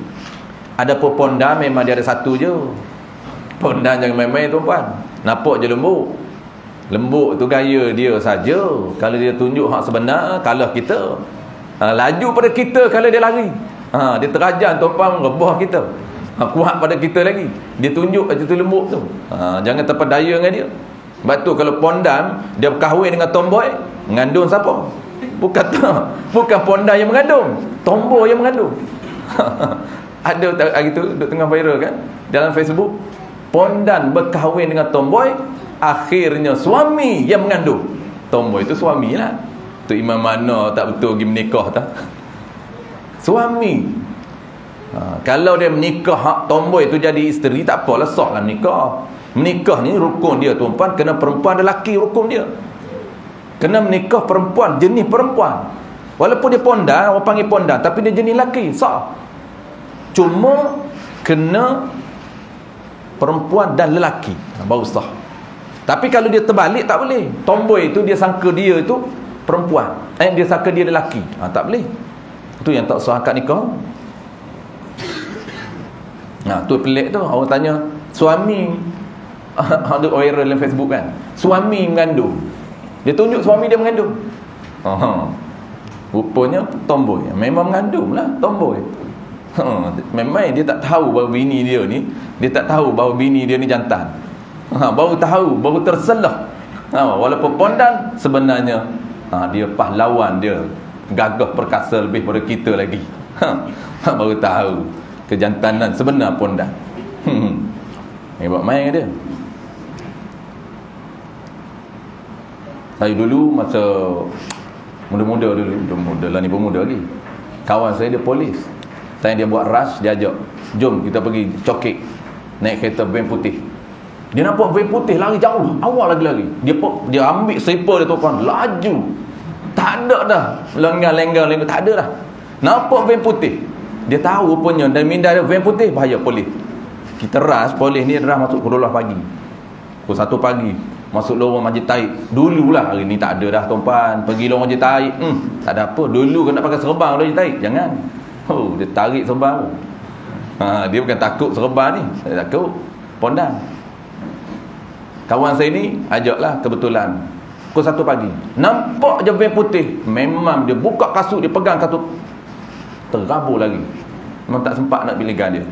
Ada pondan memang dia ada 1 je. Pondan jangan main-main tuan-puan. Nampak je lembut. Lembut tu gaya dia saja. Kalau dia tunjuk hak sebenar, kalah kita. Laju pada kita kalau dia lari. Dia terajang tuan-puan, rebah kita. Kuat pada kita lagi. Dia tunjuk tu lembut tu. Jangan terpedaya dengan dia. Sebab tu kalau pondan dia berkahwin dengan tomboy, mengandung siapa? Bukan pondan yang mengandung, tomboy yang mengandung. Ada hari tu duk tengah viral kan dalam Facebook. Pondan berkahwin dengan tomboy, akhirnya suami yang mengandung. Tomboy itu suami lah. Tu imam mana tak betul pergi menikah tak? Suami. Kalau dia menikah hak tomboy itu jadi isteri, tak apalah, sahlah menikah. Menikah ni rukun dia tuan-puan, kena perempuan dan lelaki rukun dia. Kena menikah perempuan, jenis perempuan. Walaupun dia pondan, orang panggil pondan, tapi dia jenis lelaki, sah. Cuma kena perempuan dan lelaki, baru sah. Tapi kalau dia terbalik tak boleh. Tomboy itu dia sangka dia itu perempuan, dia sangka dia lelaki, tak boleh. Itu yang tak sah akad nikah. Tu pelik tu. Orang tanya, suami ada viral dalam Facebook kan, suami mengandung. Dia tunjuk suami dia mengandung. Rupanya tomboy. Memang mengandung lah tomboy. Memang dia tak tahu bahawa bini dia ni, dia tak tahu bahawa bini dia ni jantan. Baru tahu, baru terselah. Walaupun pondan, sebenarnya dia pahlawan, dia gagah perkasa lebih daripada kita lagi. Baru tahu kejantanan sebenar pondan. Buat main dia. Saya dulu masa muda-muda lah ni, pemuda lagi, kawan saya dia polis. Saya dia buat rush, dia ajak, jom kita pergi cokek, naik kereta van putih. Dia nampak van putih lari jauh, awal lagi lari. Dia ambil sniper dia tuan, laju. Tak ada dah lenggang, tak ada dah. Nampak van putih. Dia tahu rupanya dan minda ada van putih, bahaya polis. Kita rush, polis ni dah masuk pukul 12 pagi. Pukul 1 pagi masuk lorong Masjid Taib. Dululah, hari ni tak ada dah tuan-puan. Pergi lorong Masjid Taib, tak ada apa. Dulu kena pakai serban Masjid Taib, jangan. Dia tarik serban. Dia bukan takut serban ni, dia takut pondan. Kawan saya ni ajaklah, kebetulan pukul 1 pagi nampak je van putih. Memang dia buka kasut, dia pegang kasut, terabur lagi. Memang tak sempat nak biligan dia.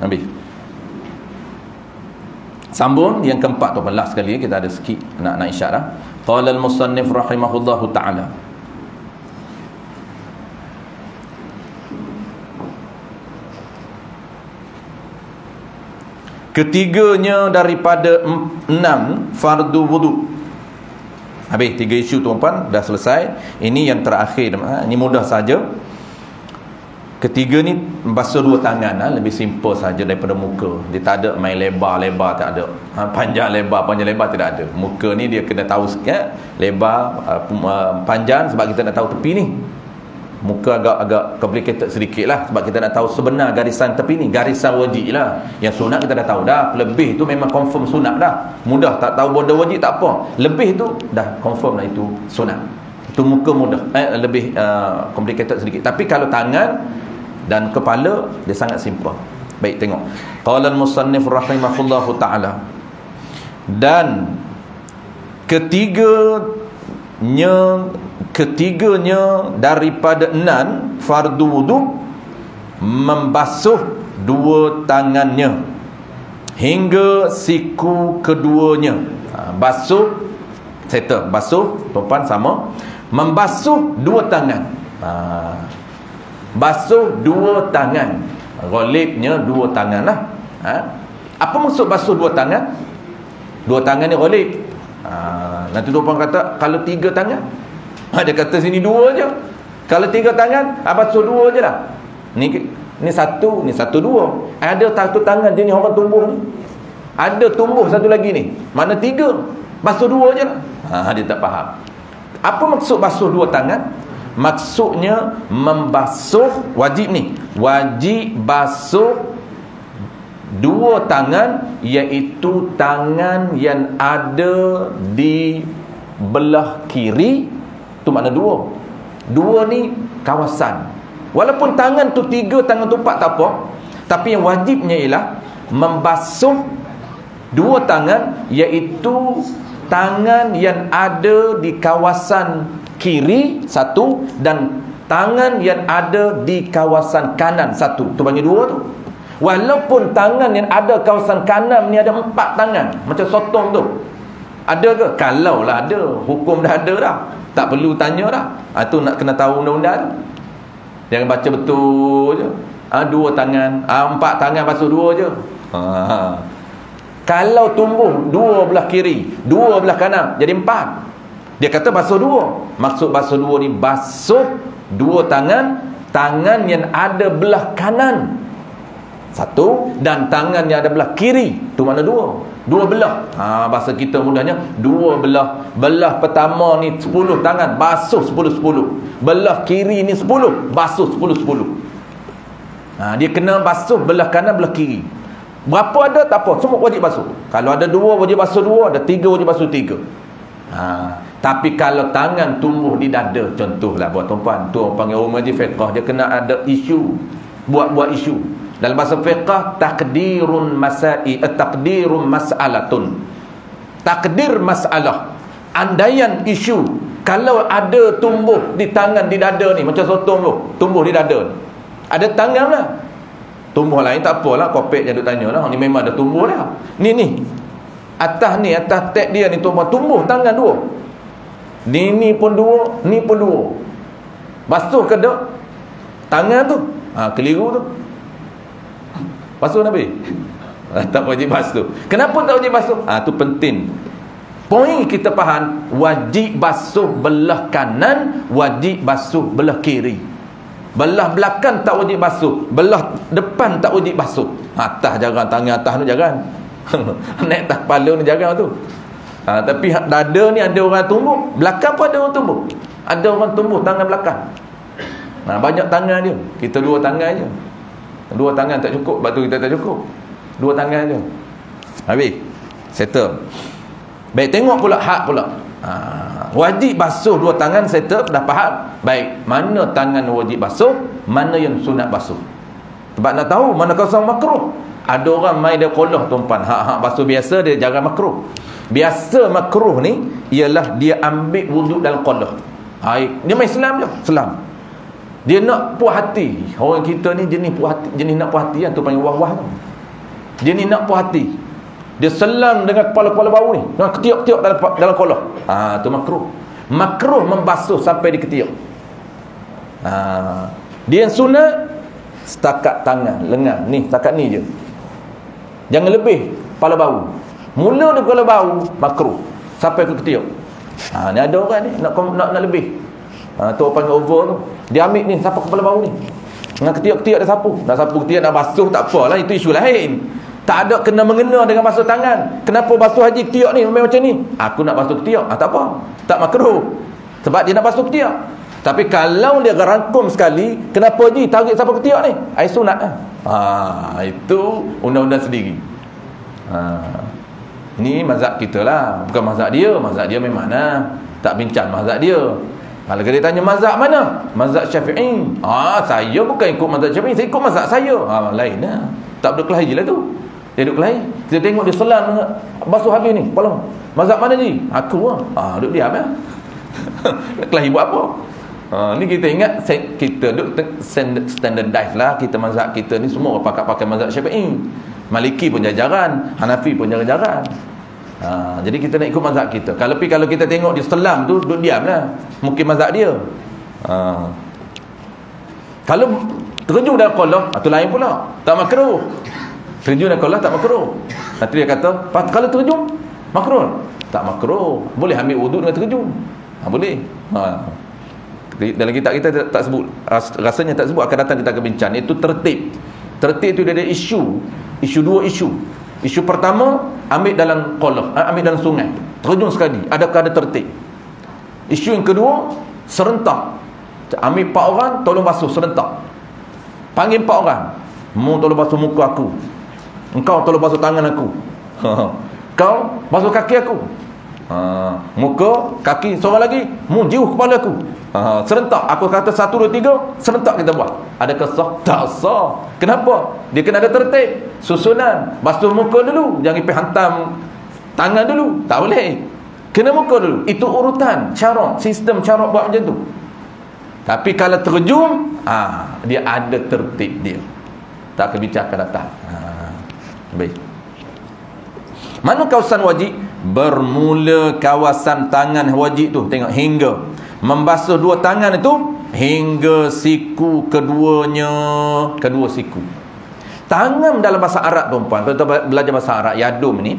Habis. Sambung yang keempat tu, last sekali kita ada sikit nak isyarat. Qala al-musannif rahimahullahu ta'ala, ketiganya daripada 6 fardu wudu. Habis 3 isu tuan-puan dah selesai. Ini yang terakhir, ini mudah saja. Ketiga ni basuh 2 tangan, lebih simple saja daripada muka. Dia tak ada main lebar-lebar, tak ada. Panjang lebar tidak ada. Muka ni dia kena tahu sikit lebar, panjang, sebab kita nak tahu tepi ni. Muka agak complicated sedikit lah, sebab kita nak tahu sebenar garisan tepi ni, garisan wajib lah. Yang sunat kita dah tahu dah, lebih tu memang confirm sunat dah. Mudah, tak tahu border wajib tak apa, lebih tu dah confirm lah itu sunat. Itu muka mudah, lebih complicated sedikit. Tapi kalau tangan dan kepala dia sangat simple. Baik, tengok. Qala al-musannif rahimahullahu ta'ala, dan ketiganya daripada 6 fardu wudu, membasuh 2 tangannya hingga siku keduanya. Basuh Settle. Basuh, tuan sama. Membasuh dua tangan. Basuh dua tangan. Ghalibnya dua tangan lah. Apa maksud basuh dua tangan? Dua tangan ni ghalib. Nanti tuan kata, kalau tiga tangan? Dia kata sini dua je. Kalau tiga tangan, basuh dua je lah. Ni satu, ni satu dua. Ada satu tangan jenis orang tumbuh ni. Ada tumbuh satu lagi ni. Mana tiga? Basuh dua je lah. Dia tak faham. Apa maksud basuh dua tangan? Maksudnya membasuh, wajib ni. Wajib basuh dua tangan, iaitu tangan yang ada di belah kiri. Tu makna dua. Dua ni kawasan. Walaupun tangan tu tiga, tangan tu empat, tak apa. Tapi yang wajibnya ialah membasuh dua tangan, iaitu tangan yang ada di kawasan kiri satu, dan tangan yang ada di kawasan kanan satu. Tu panggil dua tu. Walaupun tangan yang ada kawasan kanan ni ada empat tangan, macam sotong tu. Ada ke? Kalau lah ada, hukum dah ada dah. Tak perlu tanya dah. Tu nak kena tahu undang-undang tu. Jangan baca betul je. Dua tangan, empat tangan basuh dua je. Kalau tumbuh dua belah kiri, dua belah kanan, jadi empat. Dia kata basuh dua. Maksud basuh dua ni, basuh dua tangan. Tangan yang ada belah kanan satu, dan tangan yang ada belah kiri. Tu makna dua. Dua belah. Bahasa kita mudahnya, dua belah. Belah pertama ni 10 tangan, basuh 10-10. Belah kiri ni 10, basuh 10-10. Dia kena basuh belah kanan, belah kiri. Berapa ada tak apa, semua wajib basuh. Kalau ada dua, wajib basuh dua. Ada tiga, wajib basuh tiga. Tapi kalau tangan tumbuh di dada, contohlah buat tuan-tuan, tu orang panggil orang majlis fiqh, dia kena ada isu, buat isu. Dalam bahasa fiqh, takdirun mas'alatun. Takdir masalah, andaian isu. Kalau ada tumbuh di tangan, di dada ni, macam sotong tu, tumbuh di dada ni, ada tangan lah. Tumbuh lain tak apalah, kopek je duk tanya lah, ni memang ada tumbuh dah. Ni atas tek dia ni tumbuh tangan dua. Ni pun dua, ni pun dua. Basuh ke tak tangan tu? Keliru tu. Basuh Nabi? Tak wajib basuh. Kenapa tak wajib basuh? Tu penting. Poin kita faham, wajib basuh belah kanan, wajib basuh belah kiri. Belah belakang tak wajib basuh, belah depan tak wajib basuh. Atas jarang, tangan atas tu jarang. Naik atas kepala ni jarang tu. Tapi dada ni ada orang tumbuh, belakang pun ada orang tumbuh. Ada orang tumbuh tangan belakang. Banyak tangan dia. Kita dua tangan je. Dua tangan tak cukup, sebab tu kita tak cukup. Dua tangan je. Habis. Settle. Baik, tengok pula hak pula. Wajib basuh dua tangan, settle, dah faham. Baik, mana tangan wajib basuh, mana yang sunat basuh. Sebab nak tahu mana kawasan makruh. Ada orang main dia kolah tuan-tuan, hak basuh biasa, dia jarang makruh. Biasa makruh ni ialah dia ambil wuduk dalam kolah. Dia main selam je, selam. Dia nak puas hati. Orang kita ni jenis puas hati, jenis nak puas hati kan, tu panggil wah-wah tu. Jenis nak puas hati. Dia selam dengan kepala-kepala bau ni, dengan ketiak-ketiak dalam kolah. Tu makruh. Makruh membasuh sampai di ketiak. Dia yang sunat setakat tangan, lengan, ni setakat ni je. Jangan lebih kepala bau. Mula dia kepala bau, makruh sampai ke ketiak. Ni ada orang ni nak lebih. Tu panggil over tu. Dia ambil ni, sapu kepala bau ni, dengan ketiak-ketiak dia sapu. Nak sapu ketiak, nak basuh tak apalah, itu isu lain. Tak ada kena mengena dengan basuh tangan. Kenapa basuh haji ketiak ni macam ni? Aku nak basuh ketiak. Tak apa, tak makruh, sebab dia nak basuh ketiak. Tapi kalau dia rangkum sekali, kenapa haji tarik sapu ketiak ni? Sunat lah. Itu undang-undang sendiri. Ini mazhab kita lah, bukan mazhab dia. Mazhab dia memang mana? Tak bincang mazhab dia. Kalau dia tanya mazhab mana? Mazhab Syafi'i. Saya bukan ikut mazhab Syafi'i, saya ikut mazhab saya. Lain lah. Tak boleh kelahi lah tu. Dia duduk kelahi. Kita tengok dia selam basuh habis ni kepala. Mazhab mana ni? Aku lah. Duduk diam lah. Kelahi buat apa? Ni kita ingat, kita duduk standardize lah. Kita mazhab kita ni semua pakai mazhab Syafi'i. Maliki pun jajaran, Hanafi pun jajaran. Jadi kita nak ikut mazhab kita. Kalau kita tengok dia selam tu, duduk diam lah, mungkin mazhab dia. Kalau terjun dalam kolam, itu lain pula, tak makruh. Terjun dalam kolam tak makruh. Nanti dia kata, kalau terjun makruh, tak makruh. Boleh ambil wuduk dengan terjun. Boleh. Dalam kitab kita tak sebut, rasanya tak sebut, akan datang kita akan bincang. Itu tertib. Tertib itu dia ada dua isu. Isu pertama, ambil dalam kolam, ambil dalam sungai, terjun sekali, adakah ada tertib? Isu yang kedua, serentak. Ambil 4 orang, tolong basuh serentak. Panggil 4 orang, mu tolong basuh muka aku, engkau tolong basuh tangan aku, kau basuh kaki aku, muka, kaki, seorang lagi, mu jiuh kepala aku. Serentak. Aku kata 1, 2, 3, serentak kita buat. Adakah sah? Tak sah. Kenapa? Dia kena ada tertib, susunan. Basuh muka dulu, jangan pergi hantam tangan dulu, tak boleh. Kena muka dulu. Itu urutan, cara, sistem cara buat macam tu. Tapi kalau terjun, dia ada tertib dia. Tak akan bincang akan datang. Baik. Mana kawasan wajib? Bermula kawasan tangan wajib tu. Tengok, hingga membasuh 2 tangan itu, hingga siku keduanya, kedua siku. Tangan dalam bahasa Arab, tuan-puan, kalau kita belajar bahasa Arab, yadum ni,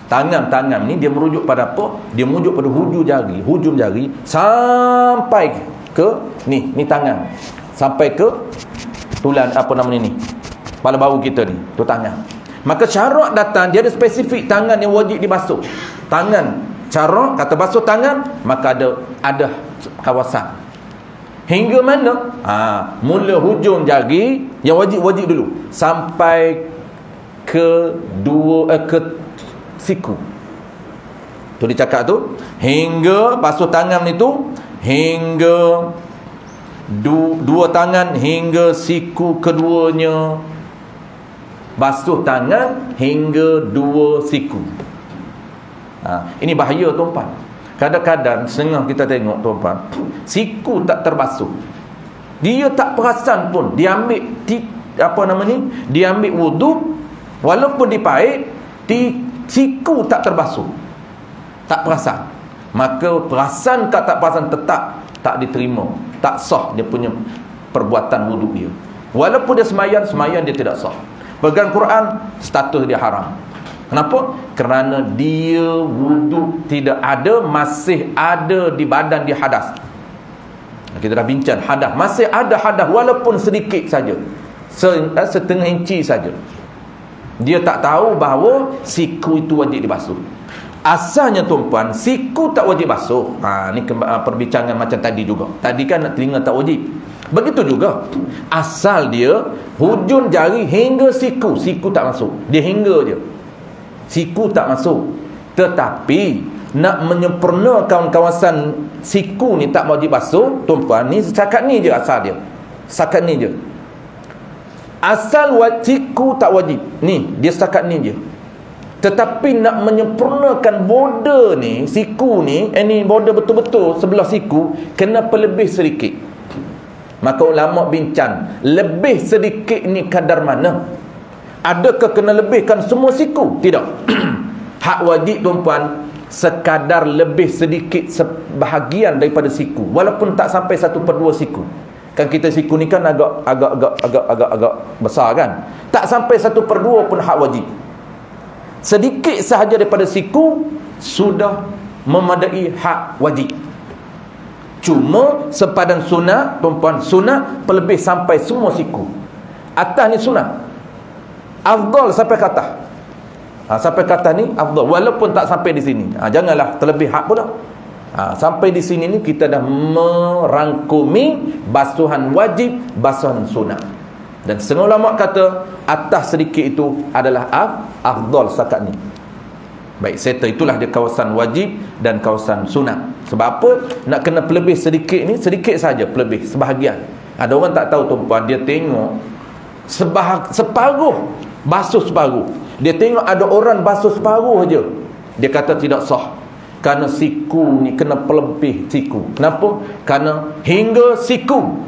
tangan ni dia merujuk pada apa? Dia merujuk pada hujung jari sampai ke ni tangan, sampai ke tulang, apa nama ni, kepala bahu kita ni, tu tangan. Maka syarak datang, dia ada spesifik tangan yang wajib dibasuh. Tangan, cara kata basuh tangan, maka ada kawasan. Hingga mana? Mula hujung jari yang wajib dulu sampai ke siku. Tu dia cakap tu, hingga basuh tangan itu, hingga 2 tangan hingga siku keduanya. Basuh tangan hingga 2 siku. Ini bahaya, tuan-puan. Kadang-kadang setengah kita tengok, tuan-puan, siku tak terbasuh, dia tak perasan pun, dia ambil dia ambil wuduk, walaupun dipaik, siku tak terbasuh, tak perasan. Maka perasan tak perasan, tetap tak diterima, tak sah dia punya perbuatan wuduk dia. Walaupun dia semayang dia tidak sah. Pegang Quran, status dia haram. Kenapa? Kerana dia wuduk tidak ada, masih ada di badan dia hadas. Kita dah bincang hadas, masih ada hadas walaupun sedikit saja, setengah inci saja. Dia tak tahu bahawa siku itu wajib dibasuh. Asalnya, tuan-puan, siku tak wajib basuh. Ni perbincangan macam tadi juga. Tadi kan telinga tak wajib. Begitu juga, asal dia hujung jari hingga siku tak masuk, dia hingga je, siku tak masuk. Tetapi nak menyempurnakan kawasan siku ni tak wajib basuh, tuan-puan, ni setakat ni je asal dia. Setakat ni je. Asal siku tak wajib. Ni, dia setakat ni je. Tetapi nak menyempurnakan border ni, siku ni, ni border betul-betul sebelah siku, kena pelebih sedikit. Maka ulama bincang, lebih sedikit ni kadar mana? Adakah kena lebihkan semua siku? Tidak. Hak wajib, tuan-puan, sekadar lebih sedikit sebahagian daripada siku, walaupun tak sampai 1/2 siku. Kan kita siku ni kan agak besar kan? Tak sampai 1/2 pun hak wajib. Sedikit sahaja daripada siku sudah memadai hak wajib. Cuma sepadan sunat, tuan-puan, sunat pelebih sampai semua siku. Atas ni sunat, afdal sampai ke atas. Sampai ke atas ni afdal, walaupun tak sampai di sini. Janganlah terlebih hak pula. Sampai di sini ni kita dah merangkumi basuhan wajib, basuhan sunat. Dan setengah ulama kata atas sedikit itu adalah afdal setakat ni. Baik, settle, itulah dia kawasan wajib dan kawasan sunat. Sebab apa? Nak kena pelebih sedikit ni, sedikit saja pelebih, sebahagian. Ada orang tak tahu, tuan-puan, dia tengok separuh, basuh separuh. Dia tengok ada orang basuh separuh je, dia kata tidak sah. Kerana siku ni kena pelebih siku. Kenapa? Kerana hingga siku.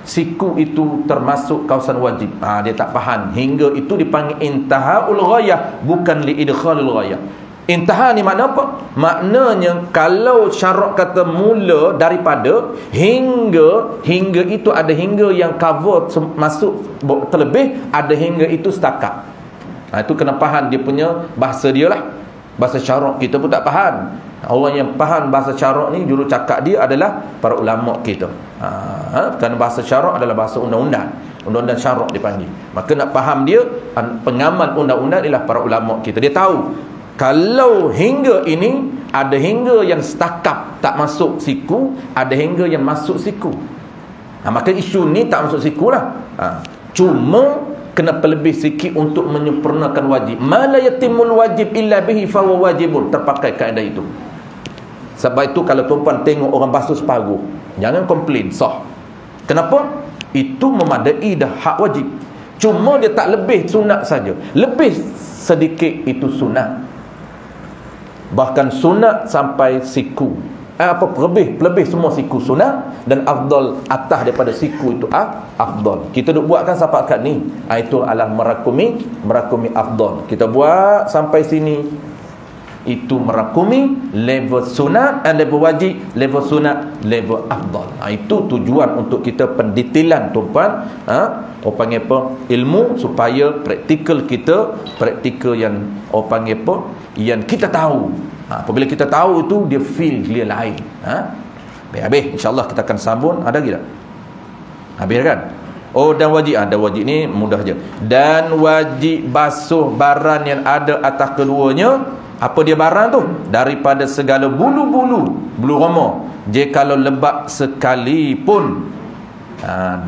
Siku itu termasuk kawasan wajib. Dia tak faham. Hingga itu dipanggil intahaul ghayah, bukan li idkhalul ghayah. Intaha ni makna apa? Maknanya kalau syarak kata mula daripada hingga itu ada hingga yang cover masuk terlebih, ada hingga itu setakat. Itu kena faham dia punya bahasa dia lah. Bahasa syarak kita pun tak faham. Orang yang faham bahasa syarak ni, juru cakap dia adalah para ulama kita. Kerana bahasa syarak adalah bahasa undang-undang. Undang-undang syarak dipanggil. Maka nak faham dia, pengamal undang-undang ialah para ulama kita. Dia tahu kalau hingga ini ada hingga yang setakat tak masuk siku, ada hingga yang masuk siku. Maka isu ni tak masuk siku lah. Cuma kena pelebih sikit untuk menyempurnakan wajib. Ma la yatimul wajib illa bihi fa huwa wajibun. Terpakai kaedah itu. Sebab itu kalau tuan-puan tengok orang basuh separuh, jangan komplain, sah. Kenapa? Itu memadai dah hak wajib. Cuma dia tak lebih sunat saja. Lebih sedikit itu sunat. Bahkan sunat sampai siku. Lebih semua siku sunat, dan afdal atas daripada siku itu afdal. Kita duk buat kan sampai kat ni. Itu adalah merakumi afdal. Kita buat sampai sini, itu merakumi level sunat, level wajib, level sunat, level afdal. Itu tujuan untuk kita pendetailan tuan-puan. Orang panggil apa? Ilmu, supaya praktikal yang orang panggil apa? Yang kita tahu. Apabila kita tahu itu, dia feel dia lain. Habis insya-Allah kita akan sambung. Ada lagi tak? Habis kan? Dan wajib. Dan wajib ni mudah je. Dan wajib basuh barang yang ada atas keduanya. Apa dia barang tu? Daripada segala bulu roma, jikalau lebat sekalipun,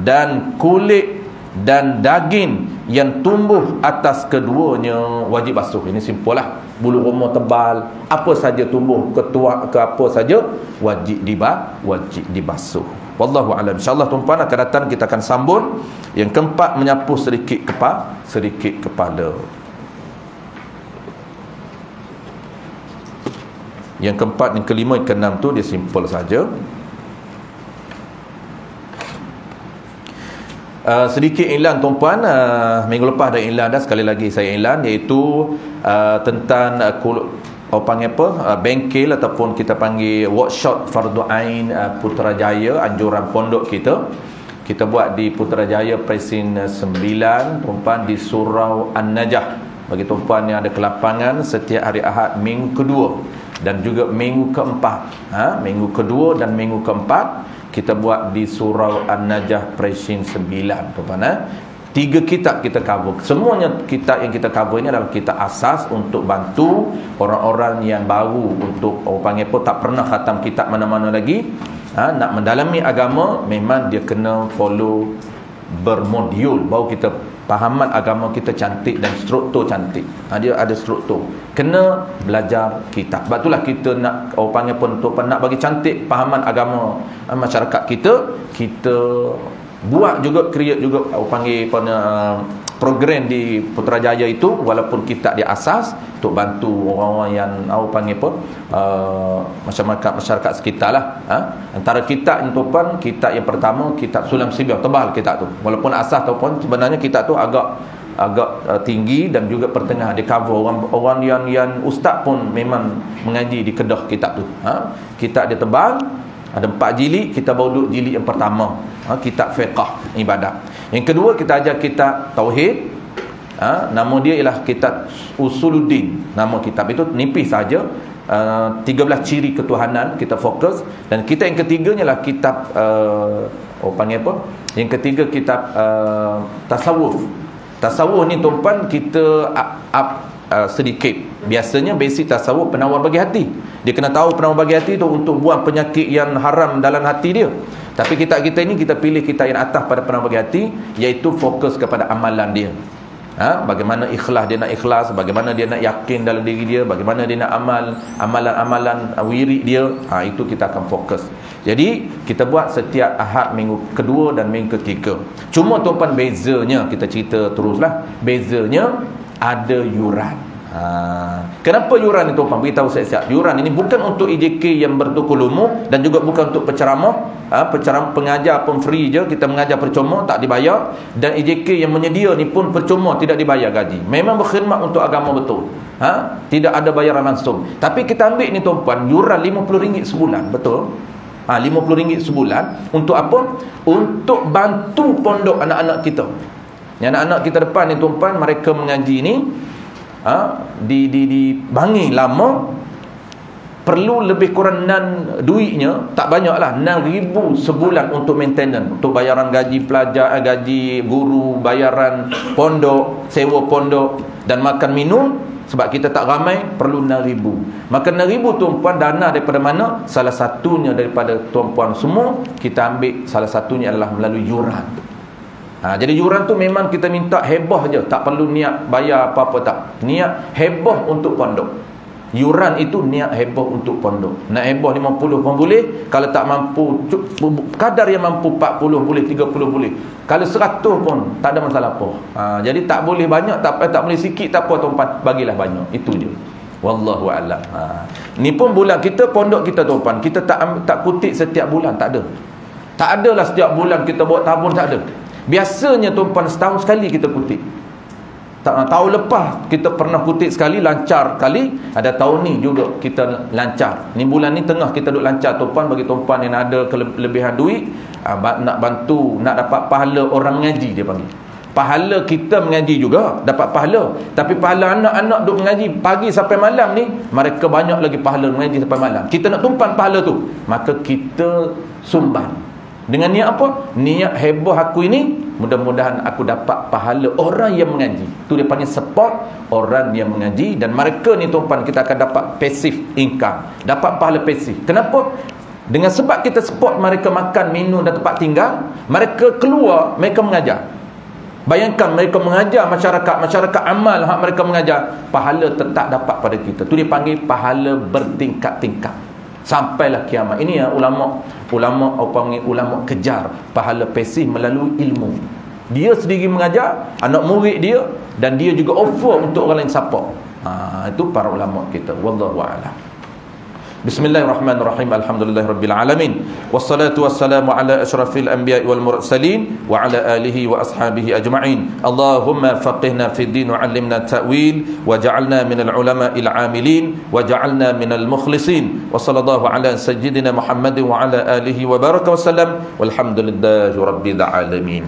dan kulit dan daging yang tumbuh atas keduanya wajib basuh. Ini simple lah. Bulu roma tebal, apa saja tumbuh, ketua ke apa saja, wajib dibasuh. Wallahu a'lam. InsyaAllah tuan-puan akan datang, kita akan sambung. Yang keempat, menyapu sedikit kepala. Yang keempat, yang kelima, yang keenam tu dia simple saja. Sedikit iklan tuan-puan. Minggu lepas ada iklan dah, sekali lagi saya iklan, iaitu tentang panggil apa, bengkel ataupun kita panggil workshop Fardu Ain Putrajaya, anjuran pondok kita buat di Putrajaya Presin 9 tuan-puan, di Surau An-Najah. Bagi tuan-puan yang ada kelapangan, setiap hari Ahad minggu kedua dan juga minggu keempat, minggu kedua dan minggu keempat kita buat di Surau An-Najah Presin 9 tuan-puan. 3 kitab kita cover. Semuanya kitab yang kita cover ini adalah kitab asas untuk bantu orang-orang yang baru, untuk orang panggil apa, tak pernah khatam kitab mana-mana lagi, nak mendalami agama, memang dia kena follow bermodul, baru kita pahaman agama kita cantik dan struktur cantik. Dia ada struktur. Kena belajar kitab. Sebab itulah kita nak orang panggil pun untuk nak bagi cantik pahaman agama masyarakat kita buat juga, create juga orang panggil program di Putrajaya itu, walaupun kitab dia asas untuk bantu orang-orang yang orang panggil apa, masyarakat sekitar lah. Antara kitab yang tuan, kitab yang pertama kitab Sulam Sibyah, tebal kitab tu, walaupun asas ataupun sebenarnya kitab tu agak tinggi dan juga pertengah, dia cover orang yang ustaz pun memang mengaji di Kedah kitab tu. Kitab dia tebal, ada 4 jilid, kita baru duduk jilid yang pertama, kitab fiqh ibadat. Yang kedua kita ajar kitab tauhid, nama dia ialah kitab Usuluddin. Nama kitab itu nipis saja, 13 ciri ketuhanan kita fokus. Dan kita yang ketiganya lah kitab panggil apa? Yang ketiga kitab tasawuf. Tasawuf ni tuan-puan kita sedikit. Biasanya basic tasawuf penawar bagi hati. Dia kena tahu penawar bagi hati tu untuk buang penyakit yang haram dalam hati dia. Tapi kita ini kita pilih kita yang atas pada penawar bagi hati, iaitu fokus kepada amalan dia. Bagaimana ikhlas, dia nak ikhlas, bagaimana dia nak yakin dalam diri dia, bagaimana dia nak amalan wirid dia, itu kita akan fokus. Jadi kita buat setiap Ahad minggu kedua dan minggu ketiga. Cuma tuan-puan bezanya, kita cerita teruslah, bezanya ada yuran. Kenapa yuran ni tuan-tuan? Beritahu saya siap. Yuran ini bukan untuk EJK yang bertukul umur, dan juga bukan untuk penceramah. Penceramah pengajar pun free je, kita mengajar percuma, tak dibayar. Dan EJK yang menyedia ni pun percuma, tidak dibayar gaji. Memang berkhidmat untuk agama betul. Tidak ada bayaran langsung. Tapi kita ambil ni tuan-tuan, yuran RM50 sebulan, betul? RM50 sebulan untuk apa? Untuk bantu pondok anak-anak kita. Yang anak-anak kita depan ni tuan-tuan, mereka mengaji ni di Bangi lama, perlu lebih kurang duitnya tak banyak lah, RM6,000 sebulan untuk maintenance, untuk bayaran gaji pelajar, gaji guru, bayaran pondok, sewa pondok dan makan minum. Sebab kita tak ramai, perlu RM6,000. Maka RM6,000 tuan-puan dana daripada mana? Salah satunya daripada tuan-puan semua, kita ambil salah satunya adalah melalui yuran. Jadi yuran tu memang kita minta hebah je, tak perlu niat bayar apa-apa tak. Niat hebah untuk pondok. Yuran itu niat hebah untuk pondok. Nak hebah 50 pun boleh. Kalau tak mampu, kadar yang mampu 40 boleh, 30 boleh. Kalau 100 pun tak ada masalah apa. Jadi tak boleh banyak, tak boleh sikit, tak apa tuan-tuan, bagilah banyak. Itu je. Wallahu a'lam. Ni pun bulan kita, pondok kita tuan-tuan, kita tak kutip setiap bulan, tak ada. Tak adalah setiap bulan kita buat tabung, tak ada. Biasanya tuan-tuan setahun sekali kita kutip. Tahun lepas kita pernah kutip sekali, lancar kali. Ada tahun ni juga kita lancar. Ni bulan ni tengah kita duk lancar tuan-tuan. Bagi tuan-tuan yang ada kelebihan duit, nak bantu, nak dapat pahala orang mengaji, dia panggil. Pahala kita mengaji juga dapat pahala, tapi pahala anak-anak duk mengaji pagi sampai malam ni, mereka banyak lagi pahala mengaji sampai malam. Kita nak tumpan pahala tu, maka kita sumbang. Dengan niat apa? Niat hebah aku ini, mudah-mudahan aku dapat pahala orang yang mengaji. Tu dia panggil support orang yang mengaji. Dan mereka ni tuan-tuan, kita akan dapat passive income, dapat pahala passive. Kenapa? Dengan sebab kita support mereka makan, minum dan tempat tinggal, mereka keluar, mereka mengajar. Bayangkan mereka mengajar masyarakat amal, mereka mengajar, pahala tetap dapat pada kita. Tu dia panggil pahala bertingkat-tingkat sampailah kiamat. Ini ya ulama kejar pahala pasif melalui ilmu. Dia sendiri mengajar, anak murid dia, dan dia juga offer untuk orang lain support. Itu para ulama kita. Wallahu a'lam. Bismillahirrahmanirrahim. Alhamdulillahirabbil alamin. Wassalatu wassalamu ala asyrafil anbiya'i wal mursalin wa ala alihi wa ashabihi ajma'in. Allahumma faqihna fid din wa 'allimna ta'wil wa ja'alna minal ulama'il 'amilin wa ja'alna minal mukhlisin. Wa sallallahu ala sayyidina Muhammadin wa ala alihi wa baraka wa sallam. Walhamdulillahi rabbil alamin.